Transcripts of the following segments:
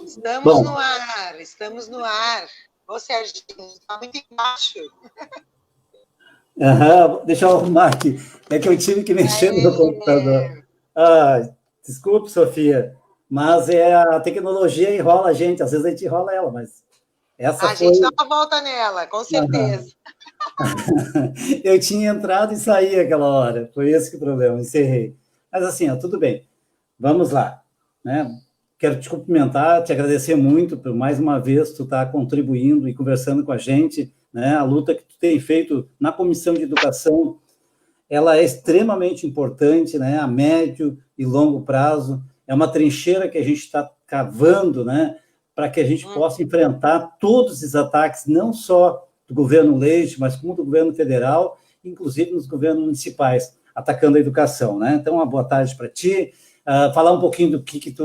Estamos no ar, estamos no ar. Ô, Serginho, está muito embaixo. Deixa eu arrumar aqui. É que eu tive que mexer no meu computador. Desculpe, Sofia, mas a tecnologia enrola a gente. Às vezes a gente enrola ela, mas essa a gente dá uma volta nela, com certeza. Eu tinha entrado e saí aquela hora. Foi esse que o problema, encerrei. Mas assim, tudo bem. Vamos lá, né? Quero te cumprimentar, te agradecer muito por mais uma vez tu estar contribuindo e conversando com a gente, né? A luta que tu tem feito na Comissão de Educação, ela é extremamente importante, né? A médio e longo prazo. É uma trincheira que a gente está cavando, né? Para que a gente possa enfrentar todos esses ataques, não só do governo Leite, mas como do governo federal, inclusive nos governos municipais, atacando a educação, né? Então, uma boa tarde para ti. Falar um pouquinho do que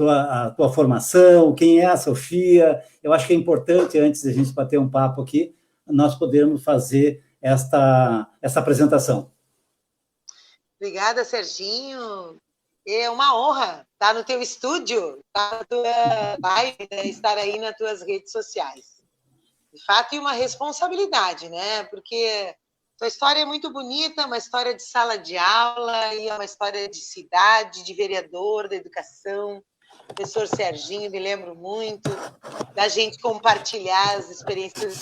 a tua formação, quem é a Sofia. Eu acho que é importante, antes de a gente bater um papo aqui, nós podermos fazer esta apresentação. Obrigada, Serginho. É uma honra estar no teu estúdio, estar na tua live, estar aí nas tuas redes sociais. De fato, e uma responsabilidade, né? Porque tua história é muito bonita, uma história de sala de aula, e é uma história de cidade, de vereador, da educação. Professor Serginho, me lembro muito da gente compartilhar as experiências.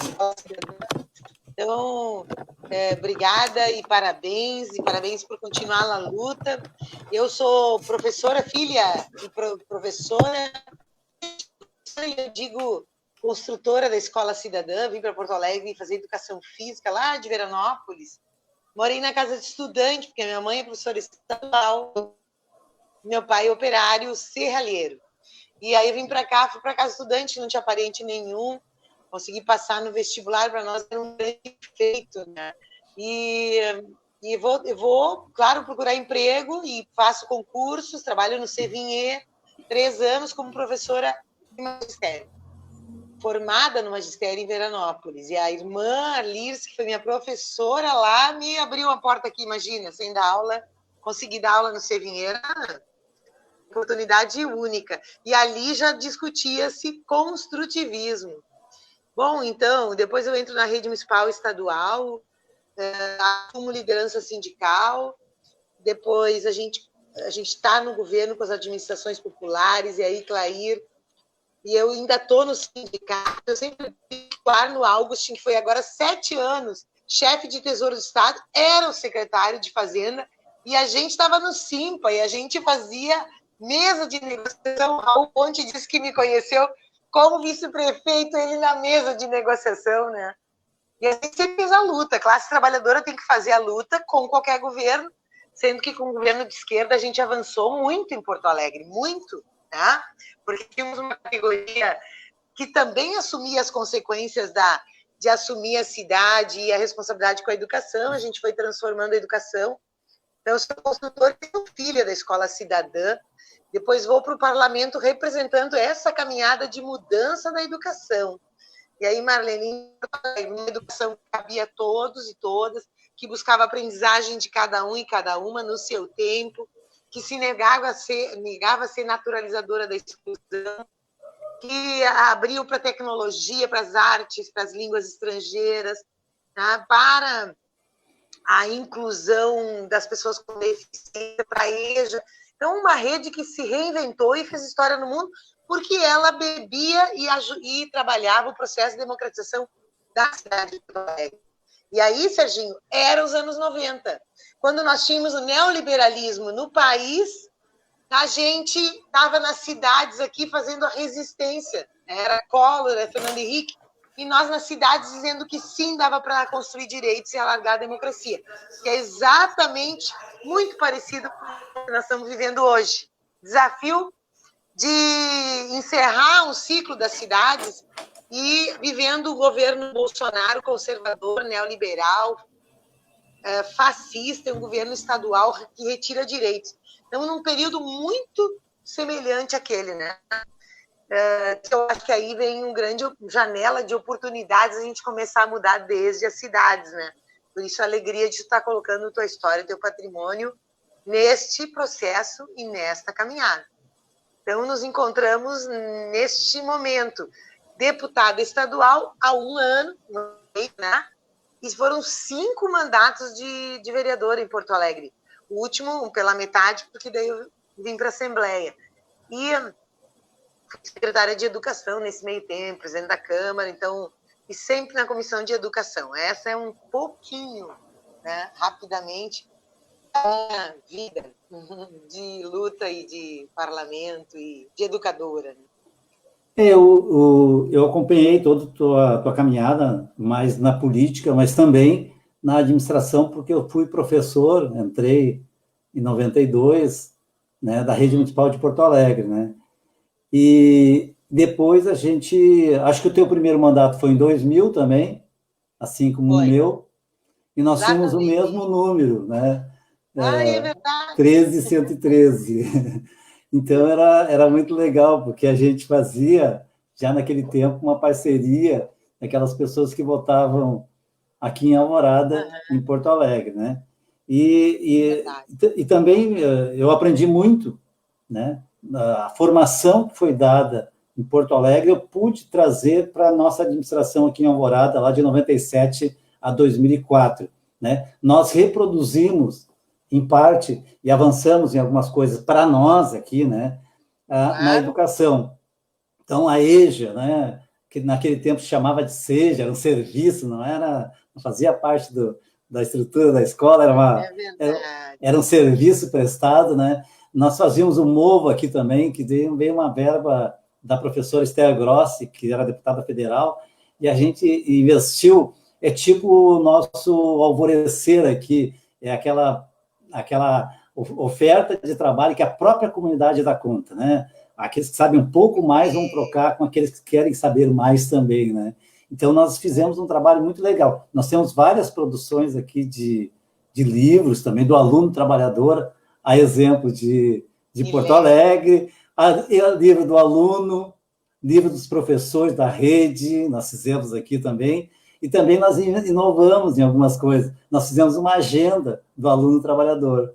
Então, obrigada e parabéns por continuar na luta. Eu sou professora, filha e professora, eu digo construtora da Escola Cidadã, vim para Porto Alegre fazer educação física lá de Veranópolis. Morei na casa de estudante, porque minha mãe é professora estadual, meu pai é operário serralheiro. E aí eu vim para cá, fui para casa de estudante, não tinha parente nenhum, consegui passar no vestibular, para nós era um grande feito, né? E vou, claro, procurar emprego e faço concursos, trabalho no Sevinhê, 3 anos como professora de magistério, formada no magistério em Veranópolis. E a irmã Alice, que foi minha professora lá, me abriu uma porta aqui, imagina, sem dar aula, consegui dar aula no Sevinhê, oportunidade única. E ali já discutia-se construtivismo. Bom, então, depois eu entro na rede municipal e estadual, assumo liderança sindical, depois a gente está no governo com as administrações populares, e aí, Clair, e eu ainda estou no sindicato, eu sempre digo que o Arno Augustin, que foi agora 7 anos, chefe de Tesouro do Estado, era o secretário de Fazenda, e a gente estava no Simpa, e a gente fazia mesa de negociação. Raul Ponte disse que me conheceu como vice-prefeito, ele na mesa de negociação, né? E a gente sempre fez a luta. A classe trabalhadora tem que fazer a luta com qualquer governo, sendo que com o governo de esquerda a gente avançou muito em Porto Alegre, muito, né? Porque tínhamos uma categoria que também assumia as consequências de assumir a cidade e a responsabilidade com a educação. A gente foi transformando a educação. Então, eu sou consultora e sou filha da Escola Cidadã. Depois vou para o parlamento representando essa caminhada de mudança da educação. E aí, Marlene, uma educação que cabia a todos e todas, que buscava a aprendizagem de cada um e cada uma no seu tempo, que se negava a ser naturalizadora da exclusão, que abriu para a tecnologia, para as artes, para as línguas estrangeiras, tá? Para a inclusão das pessoas com deficiência, para a EJA. Então, uma rede que se reinventou e fez história no mundo, porque ela bebia e trabalhava o processo de democratização da cidade de Porto Alegre. E aí, Serginho, era os anos 90. Quando nós tínhamos o neoliberalismo no país, a gente estava nas cidades aqui fazendo a resistência. Era Collor, era Fernando Henrique, e nós nas cidades dizendo que sim, dava para construir direitos e alargar a democracia. Que é exatamente muito parecido com o que nós estamos vivendo hoje. Desafio de encerrar um ciclo das cidades e vivendo o governo Bolsonaro conservador, neoliberal, fascista, um governo estadual que retira direitos. Então, num período muito semelhante àquele, né? Eu acho que aí vem uma grande janela de oportunidades a gente começar a mudar desde as cidades, né? Por isso, a alegria de estar colocando tua história, teu patrimônio neste processo e nesta caminhada. Então, nos encontramos neste momento. Deputada estadual há 1 ano, né? E foram 5 mandatos de vereadora em Porto Alegre. O último pela metade, porque daí eu vim para a Assembleia. E secretária de Educação nesse meio tempo, presidente da Câmara, então, e sempre na Comissão de Educação. Essa é um pouquinho, né, rapidamente, da vida de luta e de parlamento e de educadora. Eu acompanhei toda a tua caminhada, mais na política, mas também na administração, porque eu fui professor, entrei em 92, né, da Rede Municipal de Porto Alegre, né? E depois acho que o teu primeiro mandato foi em 2000 também, assim como o meu, e nós tínhamos o mesmo número, né? É verdade. 13113. Então, era muito legal, porque a gente fazia, já naquele tempo, uma parceria daquelas pessoas que votavam aqui em Alvorada, em Porto Alegre, né? E também eu aprendi muito, né? A formação que foi dada em Porto Alegre, eu pude trazer para a nossa administração aqui em Alvorada, lá de 97 a 2004, né? Nós reproduzimos em parte, e avançamos em algumas coisas para nós aqui, né, na educação. Então, a EJA, né, que naquele tempo se chamava de SEJA, era um serviço, não fazia parte da estrutura da escola, era um serviço prestado, né? Nós fazíamos o MOVO aqui também, que veio uma verba da professora Esther Grossi, que era deputada federal, e a gente investiu, é tipo o nosso alvorecer aqui, é aquela oferta de trabalho que a própria comunidade dá conta, né? Aqueles que sabem um pouco mais vão trocar com aqueles que querem saber mais também, né? Então, nós fizemos um trabalho muito legal. Nós temos várias produções aqui de livros também, do aluno trabalhador, a exemplo de Porto Alegre, livro do aluno, livro dos professores da rede, nós fizemos aqui também, e também nós inovamos em algumas coisas. Nós fizemos uma agenda do aluno trabalhador,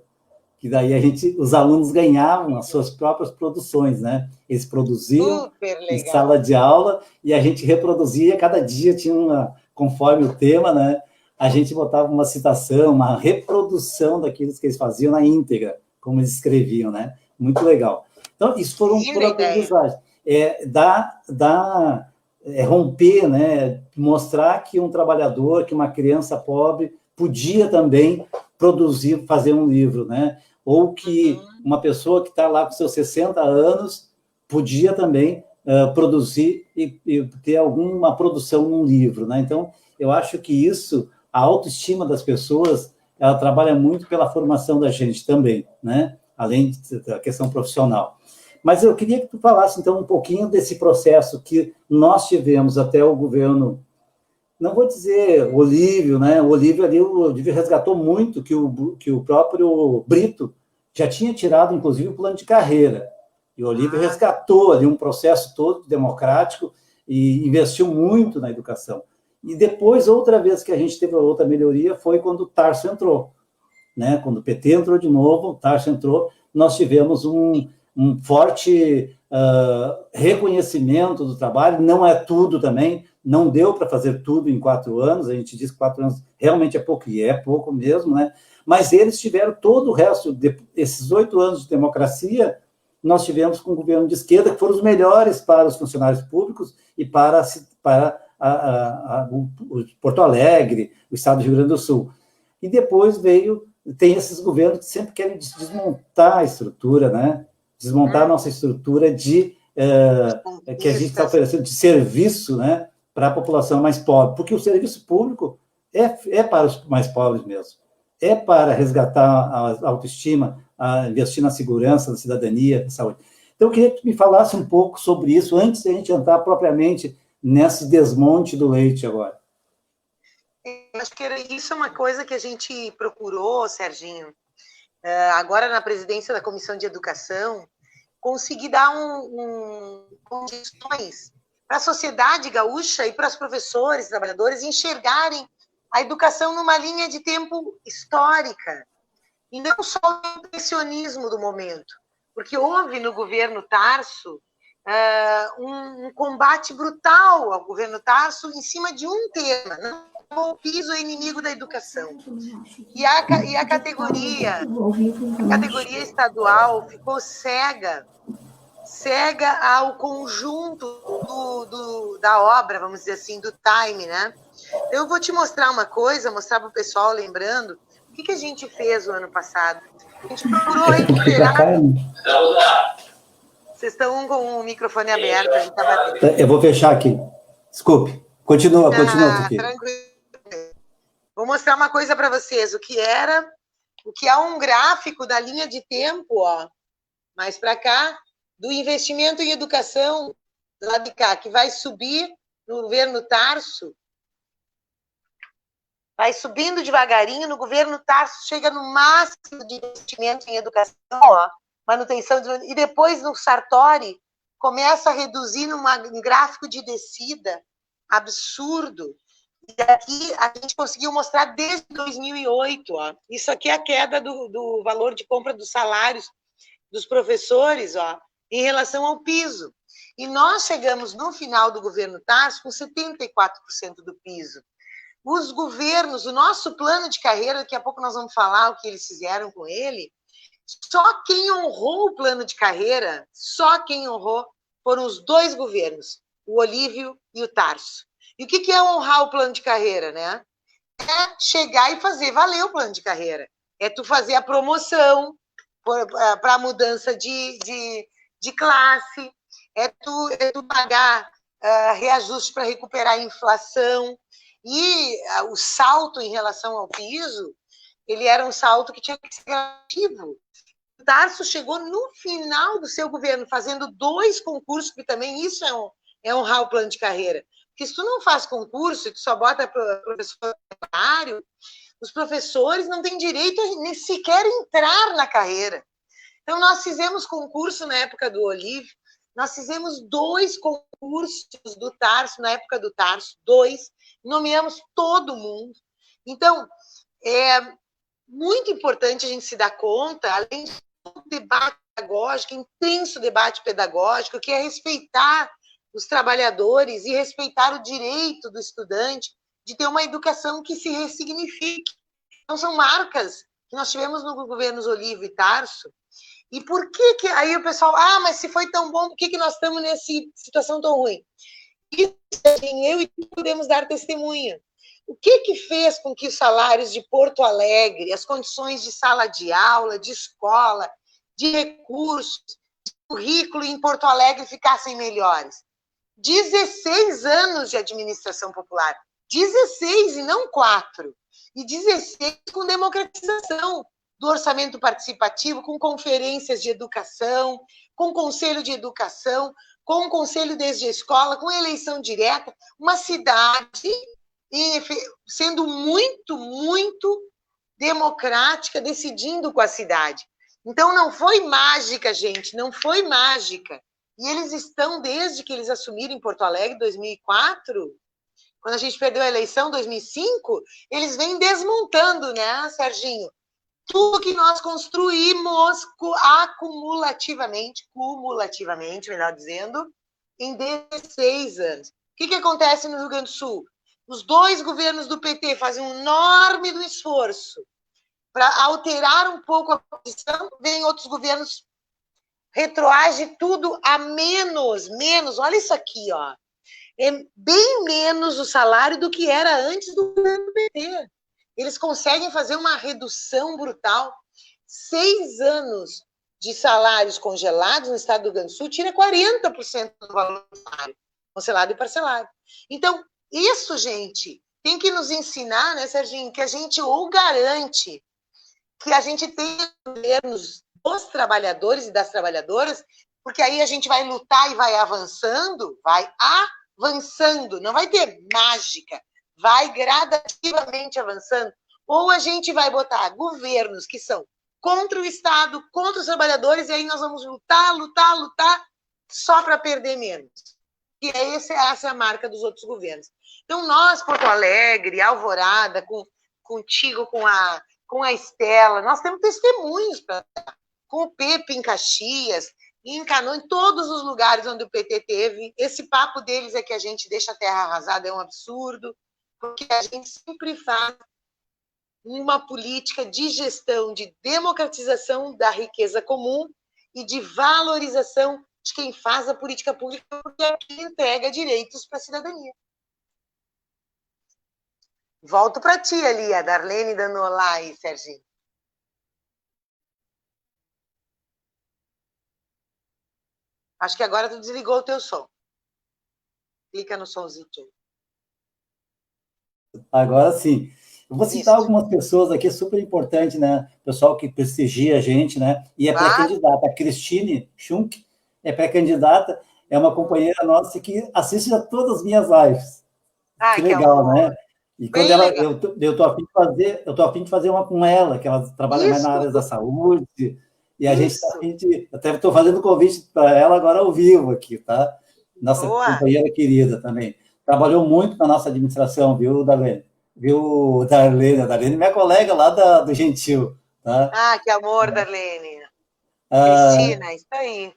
que daí os alunos ganhavam as suas próprias produções, né? Eles produziam em sala de aula e a gente reproduzia, cada dia tinha conforme o tema, né? A gente botava uma citação, uma reprodução daquilo que eles faziam na íntegra, como eles escreviam, né? Muito legal. Então, isso foram por aprendizagem. Romper, né? Mostrar que um trabalhador, que uma criança pobre podia também produzir, fazer um livro, né? Ou que uma pessoa que está lá com seus 60 anos podia também produzir e ter alguma produção num livro, né? Então, eu acho que isso, a autoestima das pessoas, ela trabalha muito pela formação da gente também, né? Além da questão profissional. Mas eu queria que tu falasse, então, um pouquinho desse processo que nós tivemos até o governo, não vou dizer Olívio, né? O Olívio ali, o Olívio resgatou muito que o próprio Brito já tinha tirado, inclusive, o plano de carreira. E o Olívio resgatou ali um processo todo democrático e investiu muito na educação. E depois, outra vez que a gente teve outra melhoria, foi quando o Tarso entrou, né? Quando o PT entrou de novo, o Tarso entrou, nós tivemos um forte reconhecimento do trabalho, não é tudo também, não deu para fazer tudo em 4 anos, a gente diz que 4 anos realmente é pouco, e é pouco mesmo, né? Mas eles tiveram todo o resto, esses 8 anos de democracia, nós tivemos com o governo de esquerda, que foram os melhores para os funcionários públicos e para o Porto Alegre, o estado do Rio Grande do Sul. E depois tem esses governos que sempre querem desmontar a estrutura, né? Desmontar a nossa estrutura que a gente está oferecendo de serviço, né, para a população mais pobre, porque o serviço público é para os mais pobres mesmo, é para resgatar a autoestima, investir na segurança, na cidadania, na saúde. Então, eu queria que tu me falasse um pouco sobre isso, antes de a gente entrar propriamente nesse desmonte do leite agora. Eu acho que isso é uma coisa que a gente procurou, Serginho, agora na presidência da Comissão de Educação, conseguir dar condições para a sociedade gaúcha e para os professores, trabalhadores, enxergarem a educação numa linha de tempo histórica, e não só o impressionismo do momento. porque houve no governo Tarso um combate brutal ao governo Tarso em cima de um tema, não? O piso é inimigo da educação. E a categoria estadual ficou cega ao conjunto da obra, vamos dizer assim, do time, né? Eu vou te mostrar uma coisa, mostrar para o pessoal, lembrando, o que a gente fez o ano passado? A gente procurou recuperar... Vocês estão com o microfone aberto, a gente está batendo. Eu vou fechar aqui. Desculpe. Continua, Tuquinho. Tranquilo. Vou mostrar uma coisa para vocês, o que é um gráfico da linha de tempo, ó, mais para cá, do investimento em educação, do lado de cá, que vai subir no governo Tarso, vai subindo devagarinho, no governo Tarso chega no máximo de investimento em educação, ó, manutenção, e depois no Sartori começa a reduzir num gráfico de descida absurdo. E aqui a gente conseguiu mostrar desde 2008, ó. Isso aqui é a queda do valor de compra dos salários dos professores, ó, em relação ao piso. E nós chegamos no final do governo Tarso com 74% do piso. Os governos, o nosso plano de carreira, daqui a pouco nós vamos falar o que eles fizeram com ele, só quem honrou o plano de carreira, só quem honrou foram os dois governos, o Olívio e o Tarso. E o que é honrar o plano de carreira, né? É chegar e fazer valer o plano de carreira. É tu fazer a promoção para a mudança de classe, é tu pagar reajuste para recuperar a inflação. E o salto em relação ao piso, ele era um salto que tinha que ser relativo. O Tarso chegou no final do seu governo, fazendo 2 concursos, que também isso é honrar o plano de carreira. Porque se tu não faz concurso, tu só bota professor temporário, os professores não têm direito a nem sequer entrar na carreira. Então, nós fizemos concurso na época do Olívio, nós fizemos 2 concursos do Tarso, na época do Tarso, 2, nomeamos todo mundo. Então, é muito importante a gente se dar conta, além do debate pedagógico, intenso debate pedagógico, que é respeitar os trabalhadores e respeitar o direito do estudante de ter uma educação que se ressignifique. Então, são marcas que nós tivemos no governos Olívio e Tarso. E por que aí o pessoal, mas se foi tão bom, por que nós estamos nessa situação tão ruim? Isso, eu e tu podemos dar testemunha. O que fez com que os salários de Porto Alegre, as condições de sala de aula, de escola, de recursos, de currículo em Porto Alegre ficassem melhores? 16 anos de administração popular. 16 e não 4. E 16 com democratização do orçamento participativo, com conferências de educação, com conselho de educação, com conselho desde a escola, com eleição direta, uma cidade sendo muito, muito democrática, decidindo com a cidade. Então, não foi mágica, gente, não foi mágica. E eles estão, desde que eles assumiram em Porto Alegre, 2004, quando a gente perdeu a eleição, 2005, eles vêm desmontando, né, Serginho? Tudo que nós construímos cumulativamente, melhor dizendo, em 16 anos. O que acontece no Rio Grande do Sul? Os 2 governos do PT fazem um enorme esforço para alterar um pouco a posição, vem outros governos, retroage tudo a menos. Olha isso aqui, ó. É bem menos o salário do que era antes do governo do PT. Eles conseguem fazer uma redução brutal. 6 anos de salários congelados no estado do Rio Grande do Sul tira 40% do valor do salário, congelado e parcelado. Então, isso, gente, tem que nos ensinar, né, Serginho, que a gente ou garante que a gente tenha governos dos trabalhadores e das trabalhadoras, porque aí a gente vai lutar e vai avançando, não vai ter mágica, vai gradativamente avançando, ou a gente vai botar governos que são contra o Estado, contra os trabalhadores, e aí nós vamos lutar, só para perder menos. E essa é a marca dos outros governos. Então, nós, Porto Alegre, Alvorada, contigo, com a Estela, nós temos testemunhos para dar. com o Pepe em Caxias, em Canoa, em todos os lugares onde o PT teve. Esse papo deles é que a gente deixa a terra arrasada, é um absurdo, porque a gente sempre faz uma política de gestão, de democratização da riqueza comum e de valorização de quem faz a política pública, porque é quem entrega direitos para a cidadania. Volto para ti ali, a Darlene dando olá aí, Serginho. Acho que agora tu desligou o teu som. Clica no somzinho. Agora sim. Eu vou citar algumas pessoas aqui super importantes, né? Pessoal que prestigia a gente, né? E é pré-candidata. A Cristine Schunk é pré-candidata, é uma companheira nossa que assiste a todas as minhas lives. Que legal, né? E quando ela, eu tô a fim de fazer uma com ela, que ela trabalha mais na área da saúde, e a gente está a fim de, até estou fazendo convite para ela agora ao vivo aqui, tá? Nossa companheira querida também. Trabalhou muito na nossa administração, viu, Darlene? Viu, Darlene? A Darlene é minha colega lá do Gentil, tá? Ah, que amor, Darlene. Cristina, isso aí.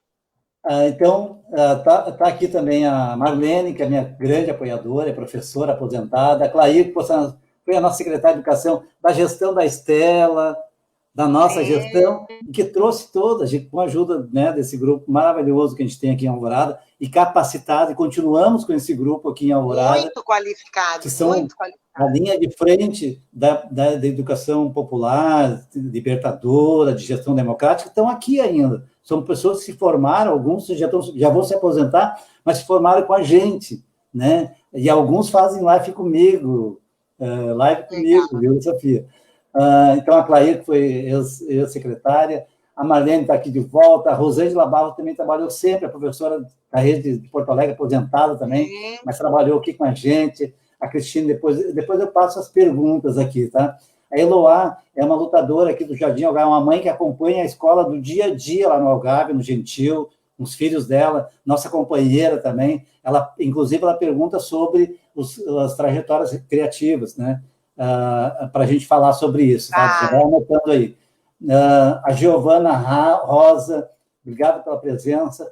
Então, tá aqui também a Marlene, que é minha grande apoiadora, é professora aposentada, a Clair, que foi a nossa secretária de Educação, da gestão da Estela, da nossa gestão, que trouxe todas, com a ajuda, né, desse grupo maravilhoso que a gente tem aqui em Alvorada, e capacitado, e continuamos com esse grupo aqui em Alvorada. Muito qualificado, que são a linha de frente da educação popular, libertadora, de gestão democrática, estão aqui ainda. São pessoas que se formaram, alguns já vão se aposentar, mas se formaram com a gente, né? E alguns fazem live comigo, viu, Sofia? Então, a Clair, que foi ex-secretária, a Marlene está aqui de volta, a Rosângela Barros também trabalhou sempre, a professora da rede de Porto Alegre, aposentada também, mas trabalhou aqui com a gente. A Cristina, depois eu passo as perguntas aqui, tá? A Eloá é uma lutadora aqui do Jardim Algarve, uma mãe que acompanha a escola do dia a dia lá no Algarve, no Gentil, os filhos dela, nossa companheira também. Inclusive, ela pergunta sobre as trajetórias criativas, né? Para a gente falar sobre isso, tá? Já vai anotando aí. A Giovana Rosa, obrigado pela presença.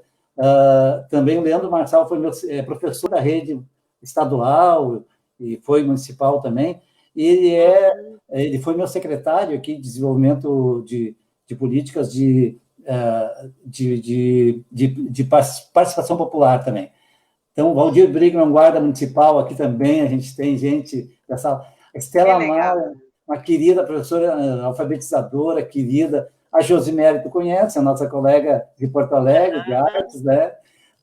Também o Leandro Marçal foi professor da rede estadual e foi municipal também. Ele foi meu secretário aqui de desenvolvimento de políticas de participação popular também. Então, Valdir Brigman, guarda municipal, aqui também a gente tem gente dessa... Estela Amara, uma querida professora alfabetizadora, querida. A Josimere, tu conhece, a nossa colega de Porto Alegre, de artes, né?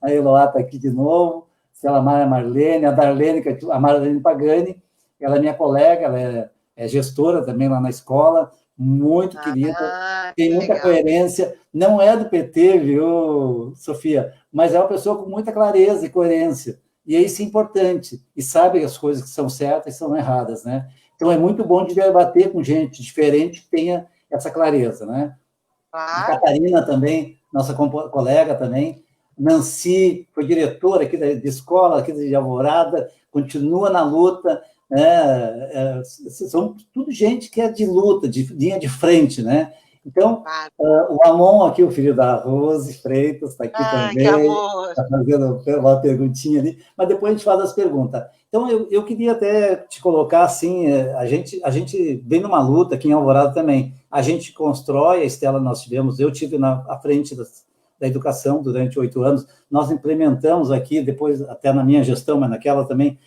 A Eloá está aqui de novo. Estela Amara, Marlene, a Darlene, a Marlene Pagani, ela é minha colega, ela é gestora também lá na escola, muito querida, tem muita coerência, não é do PT, viu, Sofia? Mas é uma pessoa com muita clareza e coerência. E isso é importante, e sabe as coisas que são certas e são erradas, né? Então, é muito bom de debater com gente diferente que tenha essa clareza, né? A Catarina também, nossa colega também, Nancy, foi diretora aqui da escola, aqui de Alvorada, continua na luta, né? São tudo gente que é de luta, de linha de frente, né? Então, o Amon aqui, o filho da Rose Freitas, está aqui também, está fazendo uma perguntinha ali, mas depois a gente faz as perguntas. Então, eu queria até te colocar assim, a gente vem numa luta aqui em Alvorada também, a gente constrói, a Estela nós tivemos, eu tive à frente da educação durante 8 anos, nós implementamos aqui, depois até na minha gestão, mas naquela também,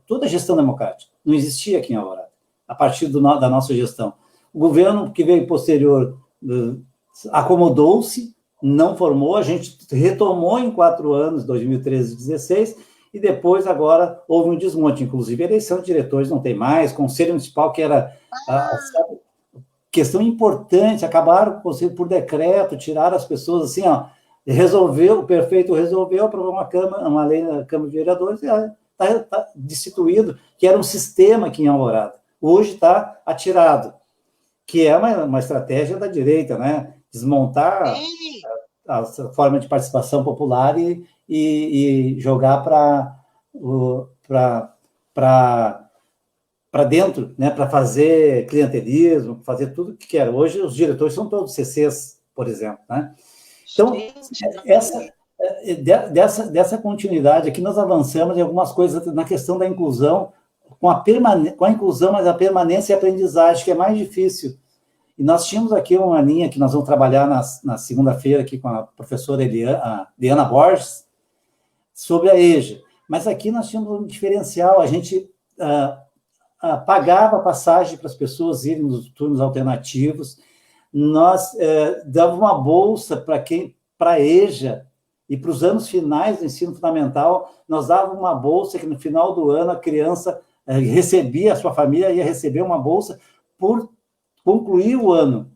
toda a gestão democrática, não existia aqui em Alvorada, a partir da nossa gestão. O governo que veio posterior acomodou-se, não formou, a gente retomou em 4 anos, 2013 e 2016, e depois agora houve um desmonte, inclusive a eleição de diretores não tem mais, conselho municipal que era questão importante, acabaram com o conselho por decreto, tiraram as pessoas assim, ó, o prefeito resolveu aprovar uma lei na Câmara de Vereadores e está destituído, que era um sistema aqui em Alvorada, hoje está atirado, que é uma estratégia da direita, né? Desmontar a forma de participação popular e jogar para dentro, né? Para fazer clientelismo, fazer tudo o que quer. Hoje os diretores são todos CCs por exemplo, né? Então, dessa continuidade aqui, nós avançamos em algumas coisas na questão da inclusão, com a inclusão, mas a permanência e a aprendizagem, que é mais difícil. E nós tínhamos aqui uma linha que nós vamos trabalhar na segunda-feira aqui com a professora Eliana Borges, sobre a EJA. Mas aqui nós tínhamos um diferencial, a gente pagava a passagem para as pessoas irem nos turnos alternativos, nós dava uma bolsa para a EJA, e para os anos finais do ensino fundamental, nós dávamos uma bolsa que no final do ano a criança recebia, a sua família ia receber uma bolsa por concluir o ano,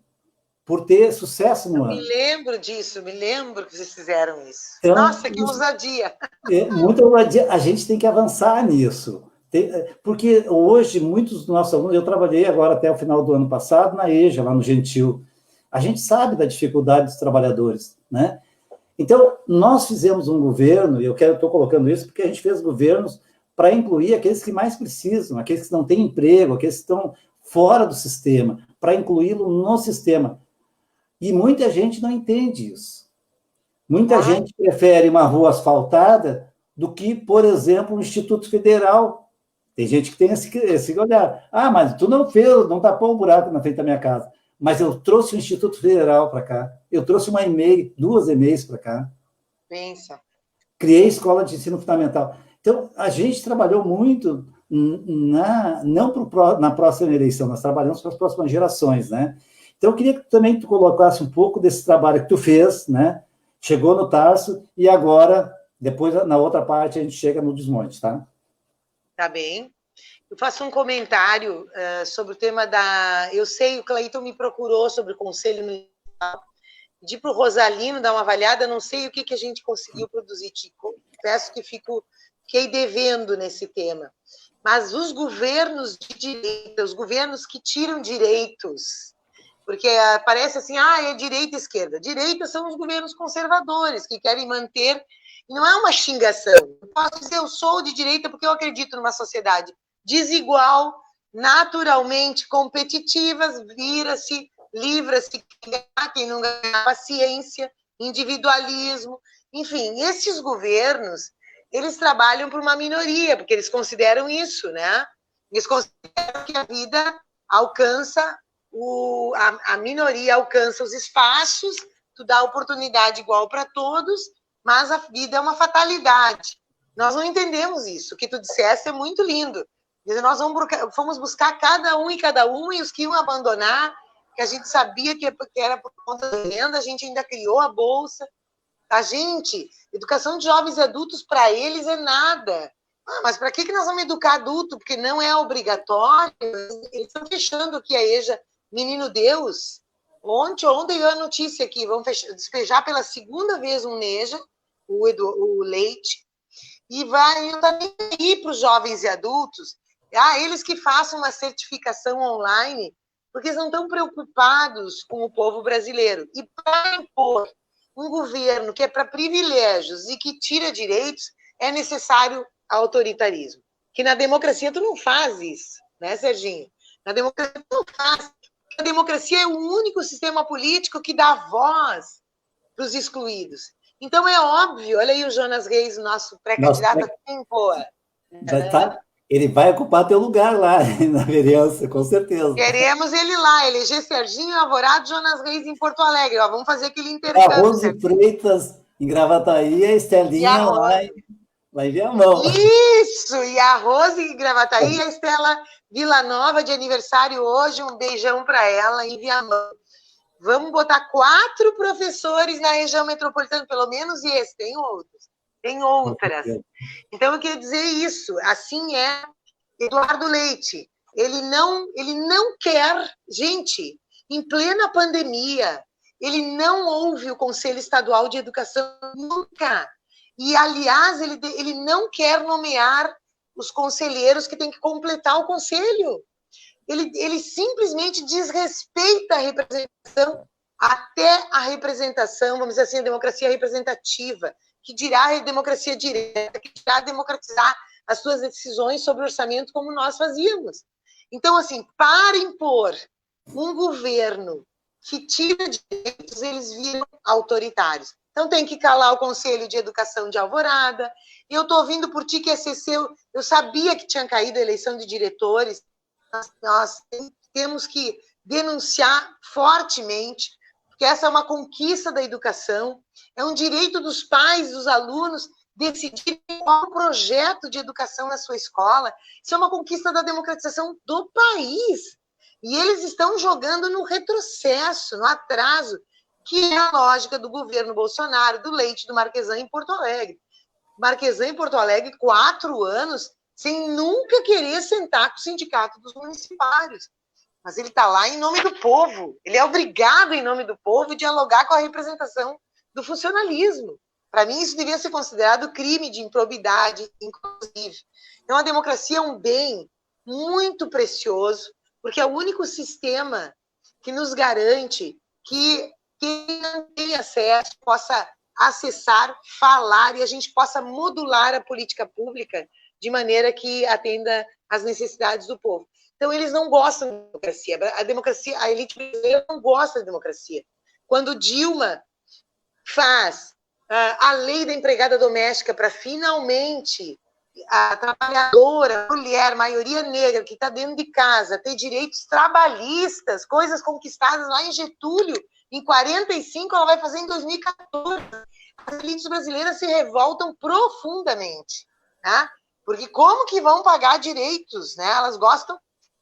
por ter sucesso no ano. Me lembro disso, me lembro que vocês fizeram isso. Então, nossa, que ousadia! Muita ousadia, a gente tem que avançar nisso. Porque hoje, muitos dos nossos alunos, eu trabalhei agora até o final do ano passado na EJA, lá no Gentil, a gente sabe da dificuldade dos trabalhadores, né? Então, nós fizemos um governo, e eu estou colocando isso porque a gente fez governos para incluir aqueles que mais precisam, aqueles que não têm emprego, aqueles que estão fora do sistema, para incluí-lo no sistema. E muita gente não entende isso. Muita gente prefere uma rua asfaltada do que, por exemplo, um Instituto Federal. Tem gente que tem esse olhar. Ah, mas tu não fez, não tapou um buraco na frente da minha casa. Mas eu trouxe o Instituto Federal para cá. Eu trouxe uma EMEI, 2 EMEIs para cá. Pensa. Criei escola de ensino fundamental. Então, a gente trabalhou muito não na próxima eleição, nós trabalhamos para as próximas gerações, né? Então, eu queria que também tu colocasse um pouco desse trabalho que tu fez, né? Chegou no Tarso e agora, depois, na outra parte, a gente chega no desmonte, tá? Tá bem. Eu faço um comentário sobre o tema da... Eu sei, o Cleiton me procurou sobre o Conselho Municipal, pedi para o Rosalino dar uma avaliada, não sei o que a gente conseguiu produzir, Tico. Peço que fiquei devendo nesse tema. Mas os governos de direita, os governos que tiram direitos, porque parece assim, é direita e esquerda. Direita são os governos conservadores, que querem manter... Não é uma xingação. Eu posso dizer, eu sou de direita porque eu acredito numa sociedade desigual, naturalmente competitiva, livra-se quem não ganhar, paciência, individualismo. Enfim, esses governos, eles trabalham para uma minoria, porque eles consideram isso, né? Eles consideram que a vida alcança, a minoria alcança os espaços, tu dá oportunidade igual para todos, mas a vida é uma fatalidade. Nós não entendemos isso. O que tu disseste é muito lindo. Nós fomos buscar cada um e os que iam abandonar, que a gente sabia que era por conta da renda, a gente ainda criou a bolsa. Educação de jovens e adultos, para eles é nada. Mas para que nós vamos educar adulto? Porque não é obrigatório. Eles estão fechando aqui a EJA Menino Deus. Ontem veio a notícia aqui, vão despejar pela segunda vez um NEJA, o Leite, e vai também ir para os jovens e adultos, eles que façam uma certificação online, porque eles não estão preocupados com o povo brasileiro. E para impor um governo que é para privilégios e que tira direitos, é necessário autoritarismo. Que na democracia tu não faz isso, né, Serginho? Na democracia tu não faz. A democracia é o único sistema político que dá voz para os excluídos. Então é óbvio, olha aí o Jonas Reis, nosso pré-candidato aqui, pô. Ele vai ocupar teu lugar lá na vereança, com certeza. Queremos ele lá, eleger Serginho Alvorado, Jonas Reis em Porto Alegre. Vamos fazer aquele intercâmbio. A Rose Freitas em Gravataí, a Estelinha lá em Viamão. Isso! E a Rose em Gravataí, a Estela Villanova de aniversário hoje, um beijão para ela em Viamão. Vamos botar 4 professores na região metropolitana, pelo menos esse, tem outros. Tem outras. Então, eu queria dizer isso. Assim é Eduardo Leite. Ele não quer... Gente, em plena pandemia, ele não ouve o Conselho Estadual de Educação nunca. E, aliás, ele não quer nomear os conselheiros que têm que completar o conselho. Ele simplesmente desrespeita a representação, até a representação, vamos dizer assim, a democracia representativa, que dirá a democracia direta, que dirá democratizar as suas decisões sobre orçamento como nós fazíamos. Então, assim, para impor um governo que tira direitos, eles viram autoritários. Então, tem que calar o Conselho de Educação de Alvorada. E eu estou ouvindo por ti que a CC, eu sabia que tinha caído a eleição de diretores. Nós temos que denunciar fortemente, porque essa é uma conquista da educação, é um direito dos pais, dos alunos, decidir qual projeto de educação na sua escola. Isso é uma conquista da democratização do país. E eles estão jogando no retrocesso, no atraso, que é a lógica do governo Bolsonaro, do Leite, do Marquesan em Porto Alegre. Marquesan em Porto Alegre, 4 anos, sem nunca querer sentar com o sindicato dos municipários. Mas ele está lá em nome do povo. Ele é obrigado, em nome do povo, dialogar com a representação do funcionalismo. Para mim, isso devia ser considerado crime de improbidade, inclusive. Então, a democracia é um bem muito precioso, porque é o único sistema que nos garante que quem não tem acesso possa acessar, falar, e a gente possa modular a política pública de maneira que atenda às necessidades do povo. Então, eles não gostam da democracia. A elite brasileira não gosta da democracia. Quando Dilma faz a lei da empregada doméstica para finalmente a trabalhadora, a mulher, maioria negra, que está dentro de casa, ter direitos trabalhistas, coisas conquistadas lá em Getúlio, em 45, ela vai fazer em 2014. As elites brasileiras se revoltam profundamente, né? Porque como que vão pagar direitos, né? Elas gostam,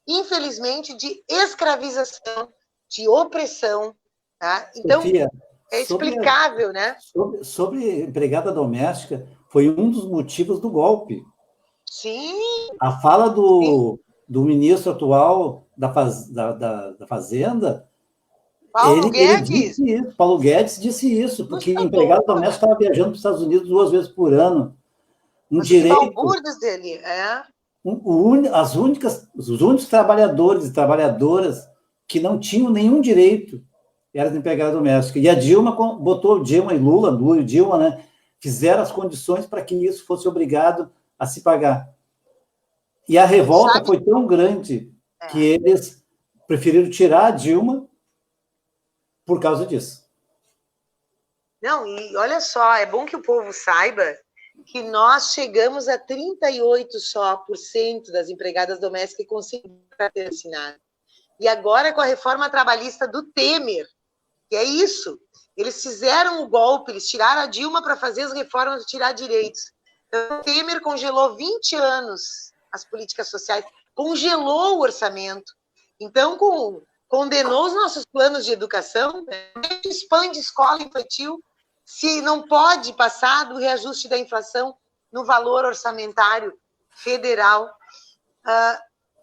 infelizmente, de escravização, de opressão, tá? Então, Sofia, é explicável, né? Sobre empregada doméstica, foi um dos motivos do golpe. Sim. A fala do ministro atual da Fazenda, Paulo Guedes. disse isso, Paulo Guedes disse isso, porque empregada doméstica estava viajando para os Estados Unidos 2 vezes por ano. Os balbúrdios dele, os únicos trabalhadores e trabalhadoras que não tinham nenhum direito eram empregadas domésticas. E a Dilma botou, Dilma e Lula e Dilma, né, fizeram as condições para que isso fosse obrigado a se pagar. E a revolta foi tão grande que eles preferiram tirar a Dilma por causa disso. Não, e olha só, é bom que o povo saiba que nós chegamos a 38% das empregadas domésticas que conseguiram ter assinado. E agora, com a reforma trabalhista do Temer, que é isso, eles fizeram o golpe, eles tiraram a Dilma para fazer as reformas e tirar direitos. Então, o Temer congelou 20 anos as políticas sociais, congelou o orçamento. Então, condenou os nossos planos de educação, né? Expande escola infantil, se não pode passar do reajuste da inflação no valor orçamentário federal.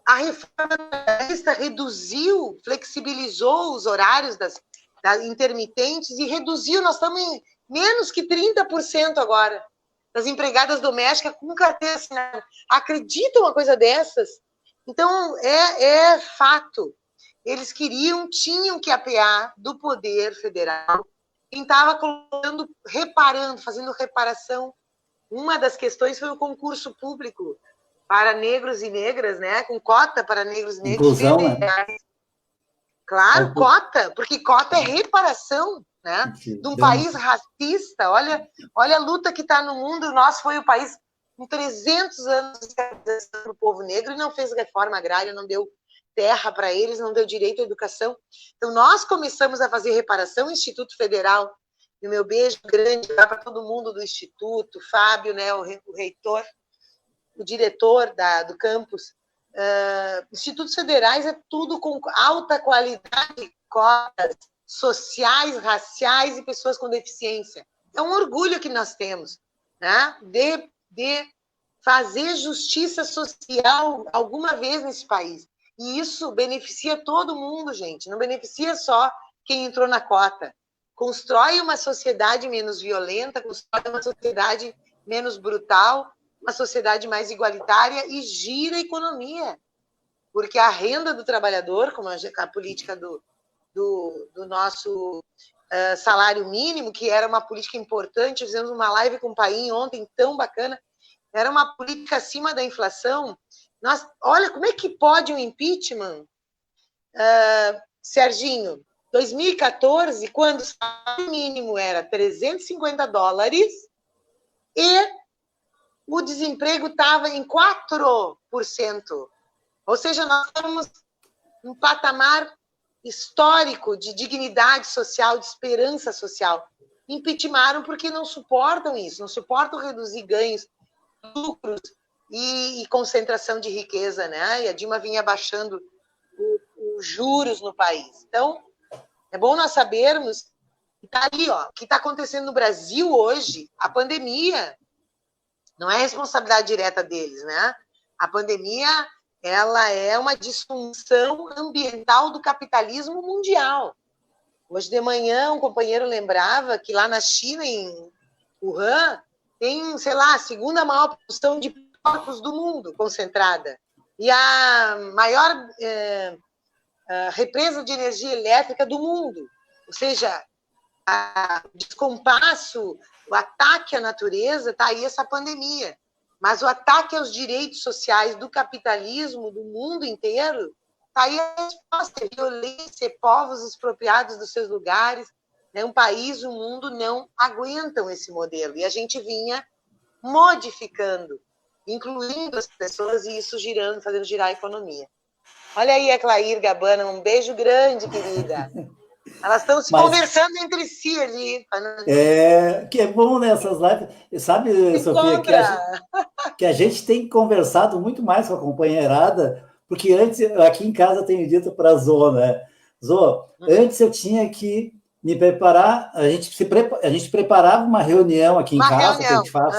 A reforma trabalhista reduziu, flexibilizou os horários das intermitentes e reduziu, nós estamos em menos que 30% agora, das empregadas domésticas com carteira assinada. Acreditam uma coisa dessas? Então, é fato. Eles tinham que apear do poder federal. Quem estava fazendo reparação. Uma das questões foi o concurso público para negros e negras, né? Com cota para negros e negras. Inclusão, né? Claro, cota, porque cota é reparação, né? De um país racista. Olha a luta que está no mundo. Nós foi o país com 300 anos de escravização do povo negro e não fez reforma agrária, não deu terra para eles, não deu direito à educação. Então, nós começamos a fazer reparação, o Instituto Federal, e o meu beijo grande para todo mundo do Instituto, Fábio, né, o reitor, o diretor do campus. Institutos federais é tudo com alta qualidade, cotas sociais, raciais e pessoas com deficiência. É um orgulho que nós temos, né, de fazer justiça social alguma vez nesse país. E isso beneficia todo mundo, gente. Não beneficia só quem entrou na cota. Constrói uma sociedade menos violenta, constrói uma sociedade menos brutal, uma sociedade mais igualitária e gira a economia. Porque a renda do trabalhador, como a política do nosso salário mínimo, que era uma política importante, fizemos uma live com o Paim ontem, tão bacana, era uma política acima da inflação. Olha, como é que pode um impeachment, Serginho? 2014, quando o salário mínimo era $350 e o desemprego estava em 4%. Ou seja, nós estamos num patamar histórico de dignidade social, de esperança social. Impeachmentaram porque não suportam isso, não suportam reduzir ganhos, lucros e concentração de riqueza, né? E a Dilma vinha baixando os juros no país. Então, é bom nós sabermos que está ali, ó, o que está acontecendo no Brasil hoje, a pandemia não é responsabilidade direta deles, né? A pandemia, ela é uma disfunção ambiental do capitalismo mundial. Hoje de manhã, um companheiro lembrava que lá na China, em Wuhan, tem, sei lá, a segunda maior produção de porcos do mundo concentrada. E a maior represa de energia elétrica do mundo. Ou seja, o descompasso, o ataque à natureza, está aí essa pandemia. Mas o ataque aos direitos sociais do capitalismo do mundo inteiro, está aí a resposta: violência, povos expropriados dos seus lugares. Né? Um país, o mundo não aguentam esse modelo. E a gente vinha modificando, incluindo as pessoas, e isso girando, fazendo girar a economia. Olha aí a Clair Gabana, um beijo grande, querida. Elas estão se conversando entre si ali. Que é bom nessas lives. Sabe, Sofia, que a gente tem conversado muito mais com a companheirada, porque antes, aqui em casa, eu tenho dito para a Zô, né? Zô, antes eu tinha que me preparar, a gente preparava uma reunião aqui em casa, que a gente faz.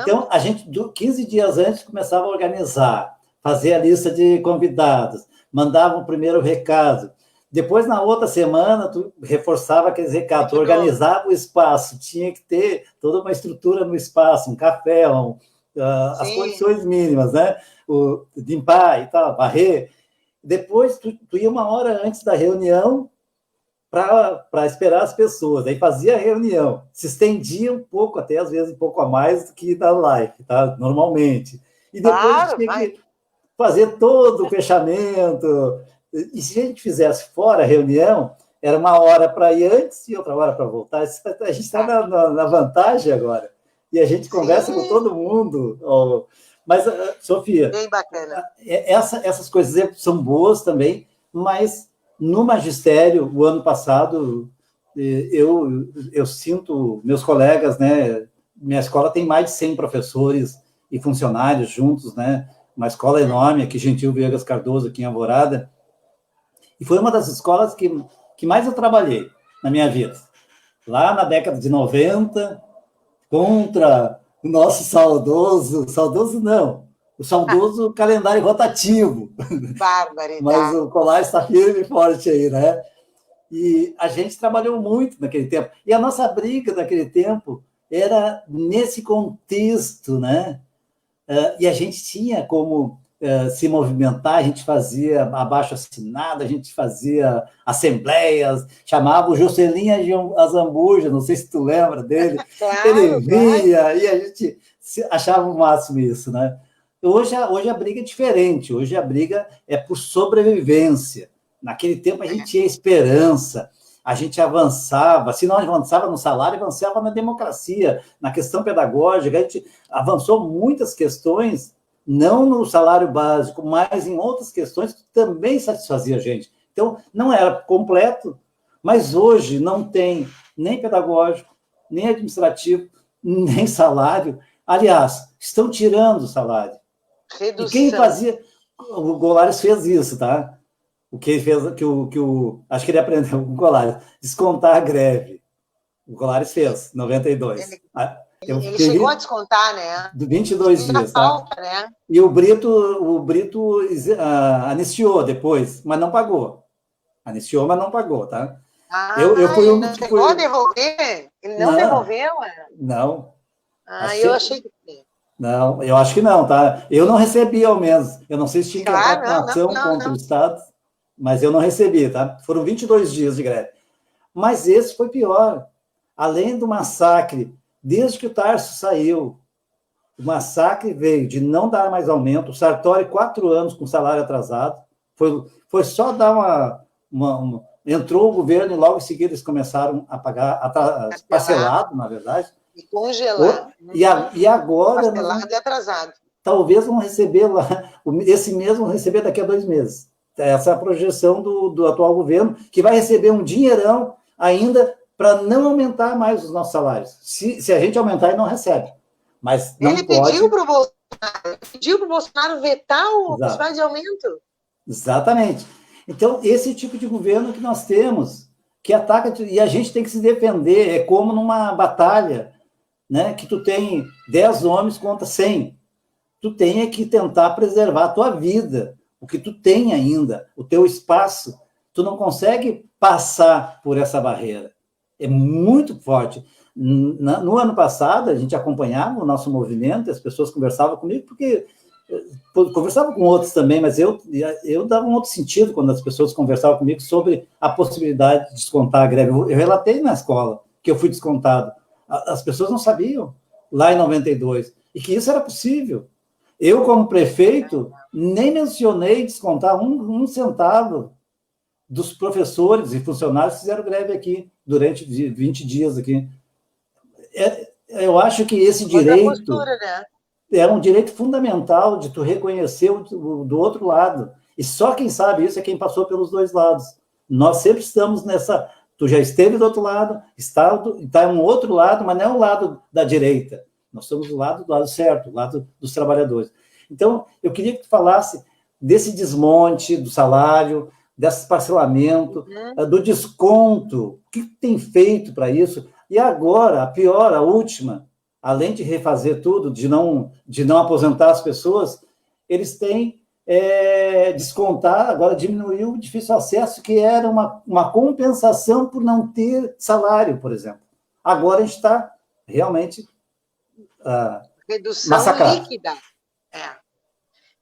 Então, a gente, 15 dias antes, começava a organizar, fazer a lista de convidados, mandava o primeiro recado. Depois, na outra semana, tu reforçava aqueles recados, tu organizava o espaço, tinha que ter toda uma estrutura no espaço, um café, as condições mínimas, né? Limpar e tal, varrer. Depois, tu ia uma hora antes da reunião para esperar as pessoas. Aí fazia a reunião, se estendia um pouco, até às vezes um pouco a mais do que da live, tá? Normalmente. E depois tinha que fazer todo o fechamento. E se a gente fizesse fora a reunião, era uma hora para ir antes e outra hora para voltar. A gente está na vantagem agora. E a gente conversa com todo mundo. Mas, Sofia, bem bacana. Essas coisas são boas também, mas no magistério, o ano passado, eu sinto meus colegas, né? Minha escola tem mais de 100 professores e funcionários juntos, né? Uma escola enorme aqui, Gentil Viegas Cardoso, aqui em Alvorada. E foi uma das escolas que mais eu trabalhei na minha vida. Lá na década de 90, contra o nosso saudoso não, o saudoso calendário rotativo. Barbaridade. Mas o Colar está firme e forte aí, né? E a gente trabalhou muito naquele tempo. E a nossa briga naquele tempo era nesse contexto, né? E a gente tinha como se movimentar, a gente fazia abaixo-assinado, a gente fazia assembleias, chamava o Juscelino de Azambuja, não sei se tu lembra dele. Claro, ele via, e a gente achava o máximo isso, né? Hoje a briga é diferente, hoje a briga é por sobrevivência. Naquele tempo a gente tinha esperança, a gente avançava, se não avançava no salário, avançava na democracia, na questão pedagógica, a gente avançou muitas questões, não no salário básico, mas em outras questões que também satisfazia a gente. Então, não era completo, mas hoje não tem nem pedagógico, nem administrativo, nem salário. Aliás, estão tirando o salário. Redução. E quem fazia... O Golares fez isso, tá? O que ele fez, acho que ele aprendeu com o Colares, descontar a greve. O Colares fez, 92. Ele chegou a descontar, né? 22 dias, falta, tá? Né? E o Brito anistiou depois, mas não pagou. Anistiou, mas não pagou, tá? Eu fui um que chegou a devolver? Ele não devolveu? Não. Eu achei que sim. Não, eu acho que não, tá? Eu não recebi, ao menos. Eu não sei se tinha que entrar com ação contra o Estado, mas eu não recebi, tá? Foram 22 dias de greve. Mas esse foi pior. Além do massacre, desde que o Tarso saiu, o massacre veio de não dar mais aumento, o Sartori, 4 anos com salário atrasado, foi só dar entrou o governo e logo em seguida eles começaram a pagar, parcelado, na verdade. E congelar. E agora... Parcelado e atrasado. Talvez vão receber lá, esse mês vão receber daqui a 2 meses. Essa é a projeção do atual governo, que vai receber um dinheirão ainda para não aumentar mais os nossos salários. Se a gente aumentar, ele não recebe. Mas não ele pode... pediu para o Bolsonaro vetar o possibilidade de aumento. Exatamente. Então, esse tipo de governo que nós temos, que ataca, e a gente tem que se defender, é como numa batalha, né, que tu tem 10 homens contra 100. Tu tem que tentar preservar a tua vida, o que tu tem ainda, o teu espaço. Tu não consegue passar por essa barreira. É muito forte. No ano passado, a gente acompanhava o nosso movimento, as pessoas conversavam comigo, porque conversava com outros também, mas eu dava um outro sentido quando as pessoas conversavam comigo sobre a possibilidade de descontar a greve. Eu relatei na escola que eu fui descontado. As pessoas não sabiam, lá em 92, e que isso era possível. Eu, como prefeito, nem mencionei descontar um centavo dos professores e funcionários que fizeram greve aqui durante 20 dias aqui. Eu acho que esse direito postura, né? É um direito fundamental de tu reconhecer do outro lado. E só quem sabe isso é quem passou pelos dois lados. Nós sempre estamos nessa... Tu já esteve do outro lado, está um outro lado, mas não é o lado da direita. Nós estamos do lado certo, do lado dos trabalhadores. Então, eu queria que tu falasse desse desmonte do salário, desse parcelamento, do desconto, o que tem feito para isso? E agora, a última, além de refazer tudo, de não aposentar as pessoas, eles têm descontar, agora diminuiu o difícil acesso, que era uma compensação por não ter salário, por exemplo. Agora a gente está realmente redução massacrado. Líquida.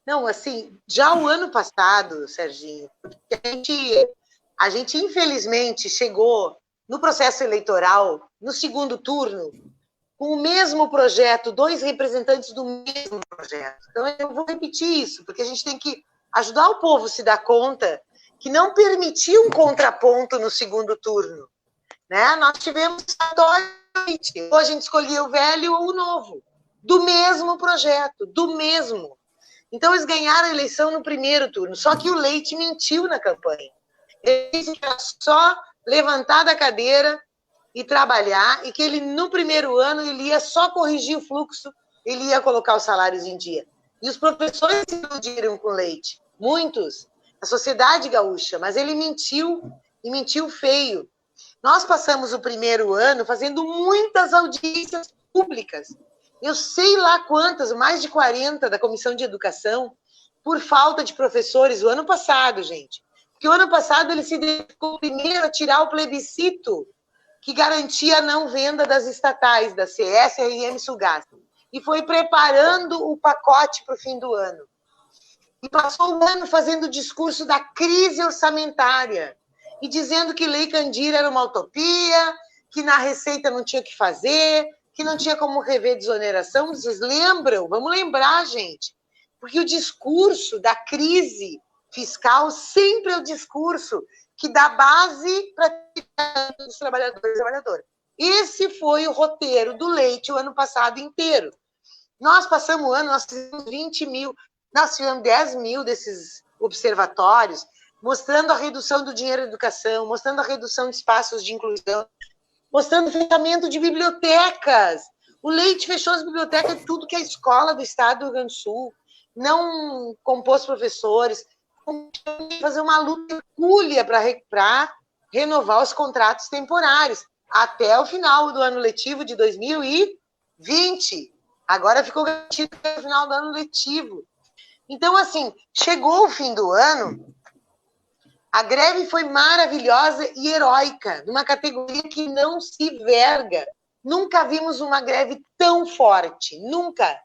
Não, assim, já o ano passado, Serginho, a gente infelizmente chegou no processo eleitoral, no segundo turno, com o mesmo projeto, 2 representantes do mesmo projeto. Então, eu vou repetir isso, porque a gente tem que ajudar o povo a se dar conta que não permitir um contraponto no segundo turno. Né? Nós tivemos ou a gente escolhia o velho ou o novo, do mesmo projeto, do mesmo. Então, eles ganharam a eleição no primeiro turno, só que o Leite mentiu na campanha. Ele disse que era só levantar da cadeira e trabalhar, e que ele, no primeiro ano, ele ia só corrigir o fluxo, ele ia colocar os salários em dia. E os professores se iludiram com o Leite, muitos, a sociedade gaúcha, mas ele mentiu, e mentiu feio. Nós passamos o primeiro ano fazendo muitas audiências públicas. Eu sei lá quantas, mais de 40 da Comissão de Educação, por falta de professores, o ano passado, gente. Porque o ano passado ele se dedicou primeiro a tirar o plebiscito que garantia a não venda das estatais, da CS, RM e Sulgás. E foi preparando o pacote para o fim do ano. E passou o ano fazendo o discurso da crise orçamentária e dizendo que Lei Candir era uma utopia, que na Receita não tinha o que fazer, que não tinha como rever desoneração. Vocês lembram? Vamos lembrar, gente. Porque o discurso da crise fiscal sempre é o discurso que dá base para os trabalhadores e trabalhadoras. Esse foi o roteiro do Leite o ano passado inteiro. Nós passamos o ano, nós fizemos 20 mil, nós tivemos 10 mil desses observatórios, mostrando a redução do dinheiro da educação, mostrando a redução de espaços de inclusão, mostrando o fechamento de bibliotecas. O Leite fechou as bibliotecas de tudo que é escola do estado do Rio Grande do Sul, não compôs professores, fazer uma luta hercúlea para renovar os contratos temporários até o final do ano letivo de 2020. Agora ficou garantido até o final do ano letivo. Então, assim, chegou o fim do ano, a greve foi maravilhosa e heróica, numa categoria que não se verga. Nunca vimos uma greve tão forte, nunca.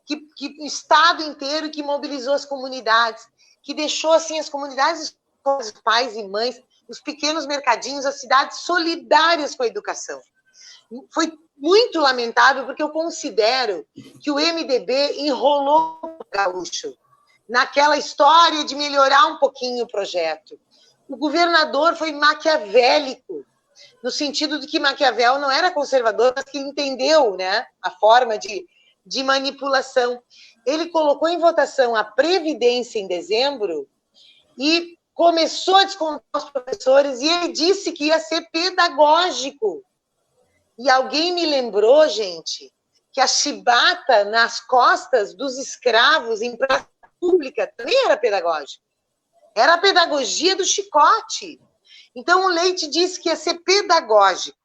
Que o estado inteiro que mobilizou as comunidades, que deixou assim as comunidades, os pais e mães, os pequenos mercadinhos, as cidades solidárias com a educação. Foi muito lamentável, porque eu considero que o MDB enrolou o gaúcho naquela história de melhorar um pouquinho o projeto. O governador foi maquiavélico, no sentido de que Maquiavel não era conservador, mas que entendeu, né, a forma de manipulação. Ele colocou em votação a Previdência em dezembro e começou a descontar os professores, e ele disse que ia ser pedagógico. E alguém me lembrou, gente, que a chibata nas costas dos escravos em praça pública também era pedagógico. Era a pedagogia do chicote. Então, o Leite disse que ia ser pedagógico.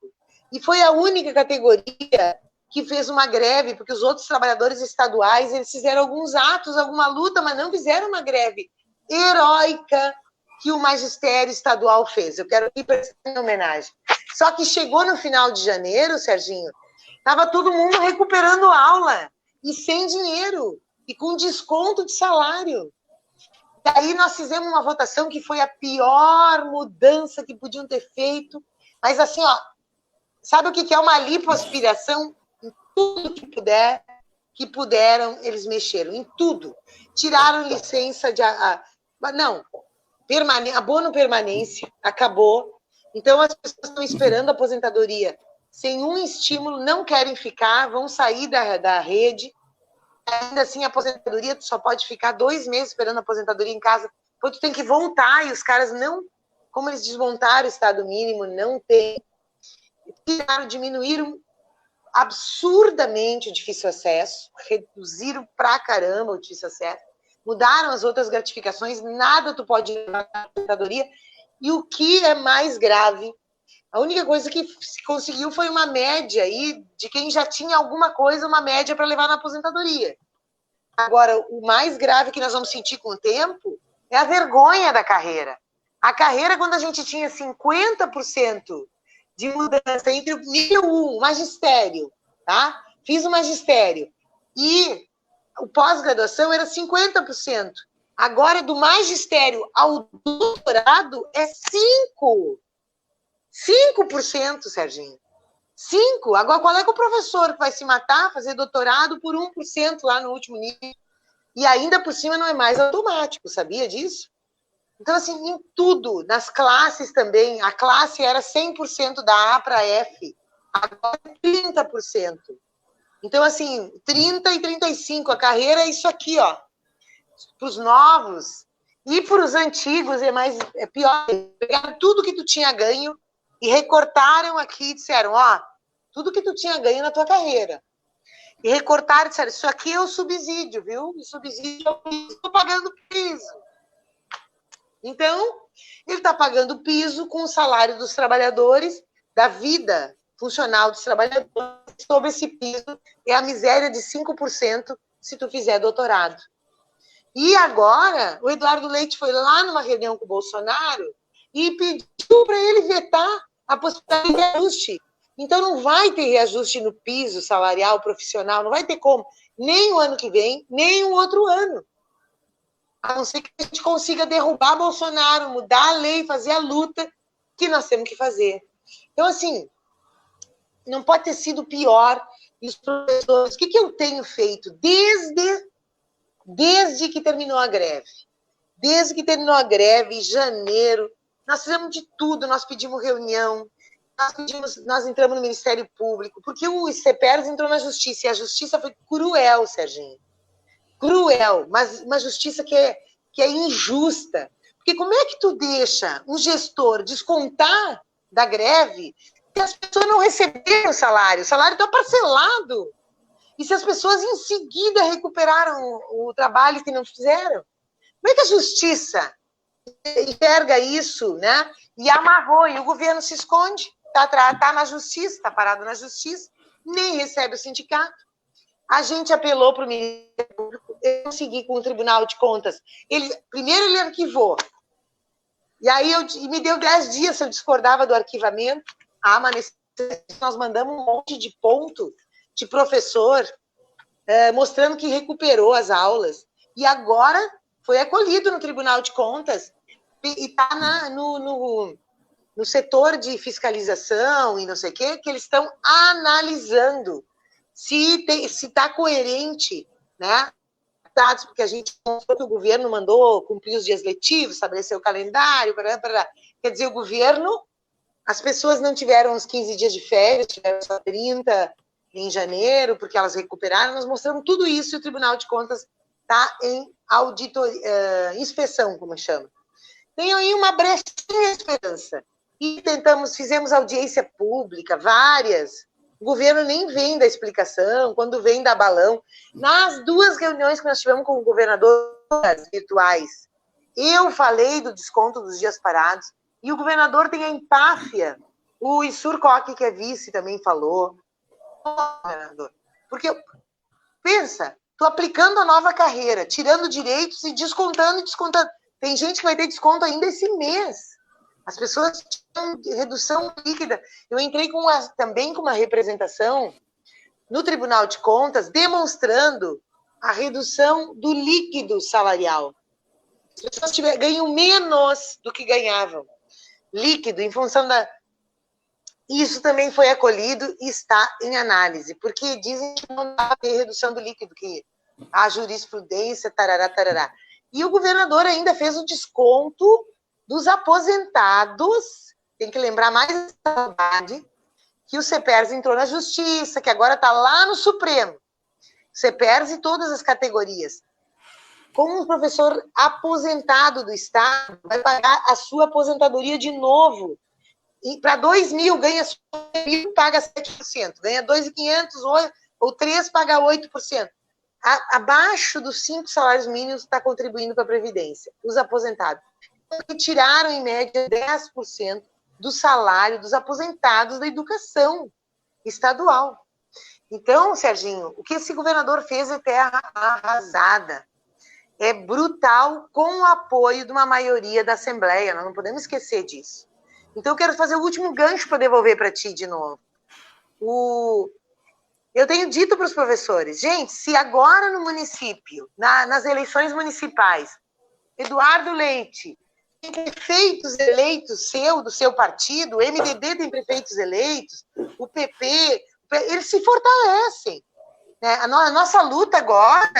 E foi a única categoria que fez uma greve, porque os outros trabalhadores estaduais, eles fizeram alguns atos, alguma luta, mas não fizeram uma greve heróica que o magistério estadual fez. Eu quero ir prestar homenagem. Só que chegou no final de janeiro, Serginho, estava todo mundo recuperando aula, e sem dinheiro, e com desconto de salário. Daí nós fizemos uma votação que foi a pior mudança que podiam ter feito, mas assim, ó, sabe o que é uma lipoaspiração? Em tudo que puderam, eles mexeram, em tudo. Tiraram licença de... abono permanência, acabou. Então, as pessoas estão esperando a aposentadoria sem um estímulo, não querem ficar, vão sair da rede. Ainda assim, a aposentadoria, tu só pode ficar 2 meses esperando a aposentadoria em casa, depois tu tem que voltar, e os caras não, como eles desmontaram o estado mínimo, não tem. Diminuíram absurdamente o difícil acesso, reduziram pra caramba o difícil acesso, mudaram as outras gratificações, nada tu pode levar na aposentadoria, e o que é mais grave, a única coisa que se conseguiu foi uma média aí de quem já tinha alguma coisa, uma média para levar na aposentadoria. Agora, o mais grave que nós vamos sentir com o tempo é a vergonha da carreira. A carreira, quando a gente tinha 50% de mudança entre o nível 1, magistério, tá? Fiz o magistério, e o pós-graduação era 50%. Agora, do magistério ao doutorado, é 5%, Serginho. 5%. Agora, qual é que o professor que vai se matar, fazer doutorado por 1% lá no último nível? E ainda por cima não é mais automático, sabia disso? Então, assim, em tudo, nas classes também, a classe era 100% da A para F, agora é 30%. Então, assim, 30 e 35, a carreira é isso aqui, ó. Para os novos e para os antigos é pior. Pegaram tudo que tu tinha ganho e recortaram aqui e disseram, ó, tudo que tu tinha ganho na tua carreira. E recortaram e disseram, isso aqui é o subsídio, viu? O subsídio é o piso, estou pagando piso. Então, ele está pagando piso com o salário dos trabalhadores, da vida funcional dos trabalhadores, sobre esse piso é a miséria de 5% se tu fizer doutorado. E agora, o Eduardo Leite foi lá numa reunião com o Bolsonaro e pediu para ele vetar a possibilidade de reajuste. Então, não vai ter reajuste no piso salarial profissional, não vai ter como, nem o ano que vem, nem o outro ano. A não ser que a gente consiga derrubar Bolsonaro, mudar a lei, fazer a luta que nós temos que fazer. Então, assim, não pode ter sido pior. E os professores, o que eu tenho feito desde que terminou a greve? Desde que terminou a greve, em janeiro, nós fizemos de tudo, nós pedimos reunião, nós entramos no Ministério Público, porque o CEPERS entrou na Justiça, e a Justiça foi cruel, Serginho. Cruel, mas uma justiça que é injusta. Porque como é que tu deixa um gestor descontar da greve se as pessoas não receberam o salário está parcelado? E se as pessoas em seguida recuperaram o trabalho que não fizeram? Como é que a justiça enxerga isso, né? E amarrou, e o governo se esconde, está na justiça, está parado na justiça, nem recebe o sindicato. A gente apelou para o Ministério Público, eu consegui com o Tribunal de Contas. Primeiro ele arquivou, e aí me deu 10 dias se eu discordava do arquivamento. Nós mandamos um monte de ponto de professor mostrando que recuperou as aulas. E agora foi acolhido no Tribunal de Contas e está no setor de fiscalização e não sei o quê, que eles estão analisando se está coerente, né, adaptados, porque a gente mostrou que o governo mandou cumprir os dias letivos, estabeleceu o calendário, quer dizer, o governo, as pessoas não tiveram os 15 dias de férias, tiveram só 30 em janeiro, porque elas recuperaram, nós mostramos tudo isso e o Tribunal de Contas está em auditoria, inspeção, como chama. Tem aí uma brechinha de esperança. E fizemos audiência pública, várias. O governo nem vem da explicação, quando vem dá balão. Nas 2 reuniões que nós tivemos com o governador virtuais, eu falei do desconto dos dias parados, e o governador tem a empáfia. O Issur Coque, que é vice, também falou. Governador, porque, pensa, estou aplicando a nova carreira, tirando direitos e descontando. Tem gente que vai ter desconto ainda esse mês. As pessoas tinham redução líquida. Eu entrei também com uma representação no Tribunal de Contas, demonstrando a redução do líquido salarial. As pessoas ganham menos do que ganhavam. Líquido, em função da... Isso também foi acolhido e está em análise, porque dizem que não dá ter redução do líquido, que a jurisprudência, tarará, tarará. E o governador ainda fez o desconto dos aposentados, tem que lembrar mais essa verdade, que o CEPERS entrou na Justiça, que agora está lá no Supremo. CEPERS e todas as categorias. Como um professor aposentado do Estado, vai pagar a sua aposentadoria de novo. E para 2.000, ganha 1.000, paga 7%. Ganha 2.500 ou 3, paga 8%. Abaixo dos 5 salários mínimos está contribuindo para a Previdência, os aposentados. Retiraram, em média, 10% do salário dos aposentados da educação estadual. Então, Serginho, o que esse governador fez é terra arrasada. É brutal, com o apoio de uma maioria da Assembleia. Nós não podemos esquecer disso. Então, eu quero fazer o último gancho para devolver para ti de novo. Eu tenho dito para os professores, gente, se agora no município, nas eleições municipais, Eduardo Leite tem prefeitos eleitos do seu partido, o MDB tem prefeitos eleitos, o PP, eles se fortalecem. Né? A nossa luta agora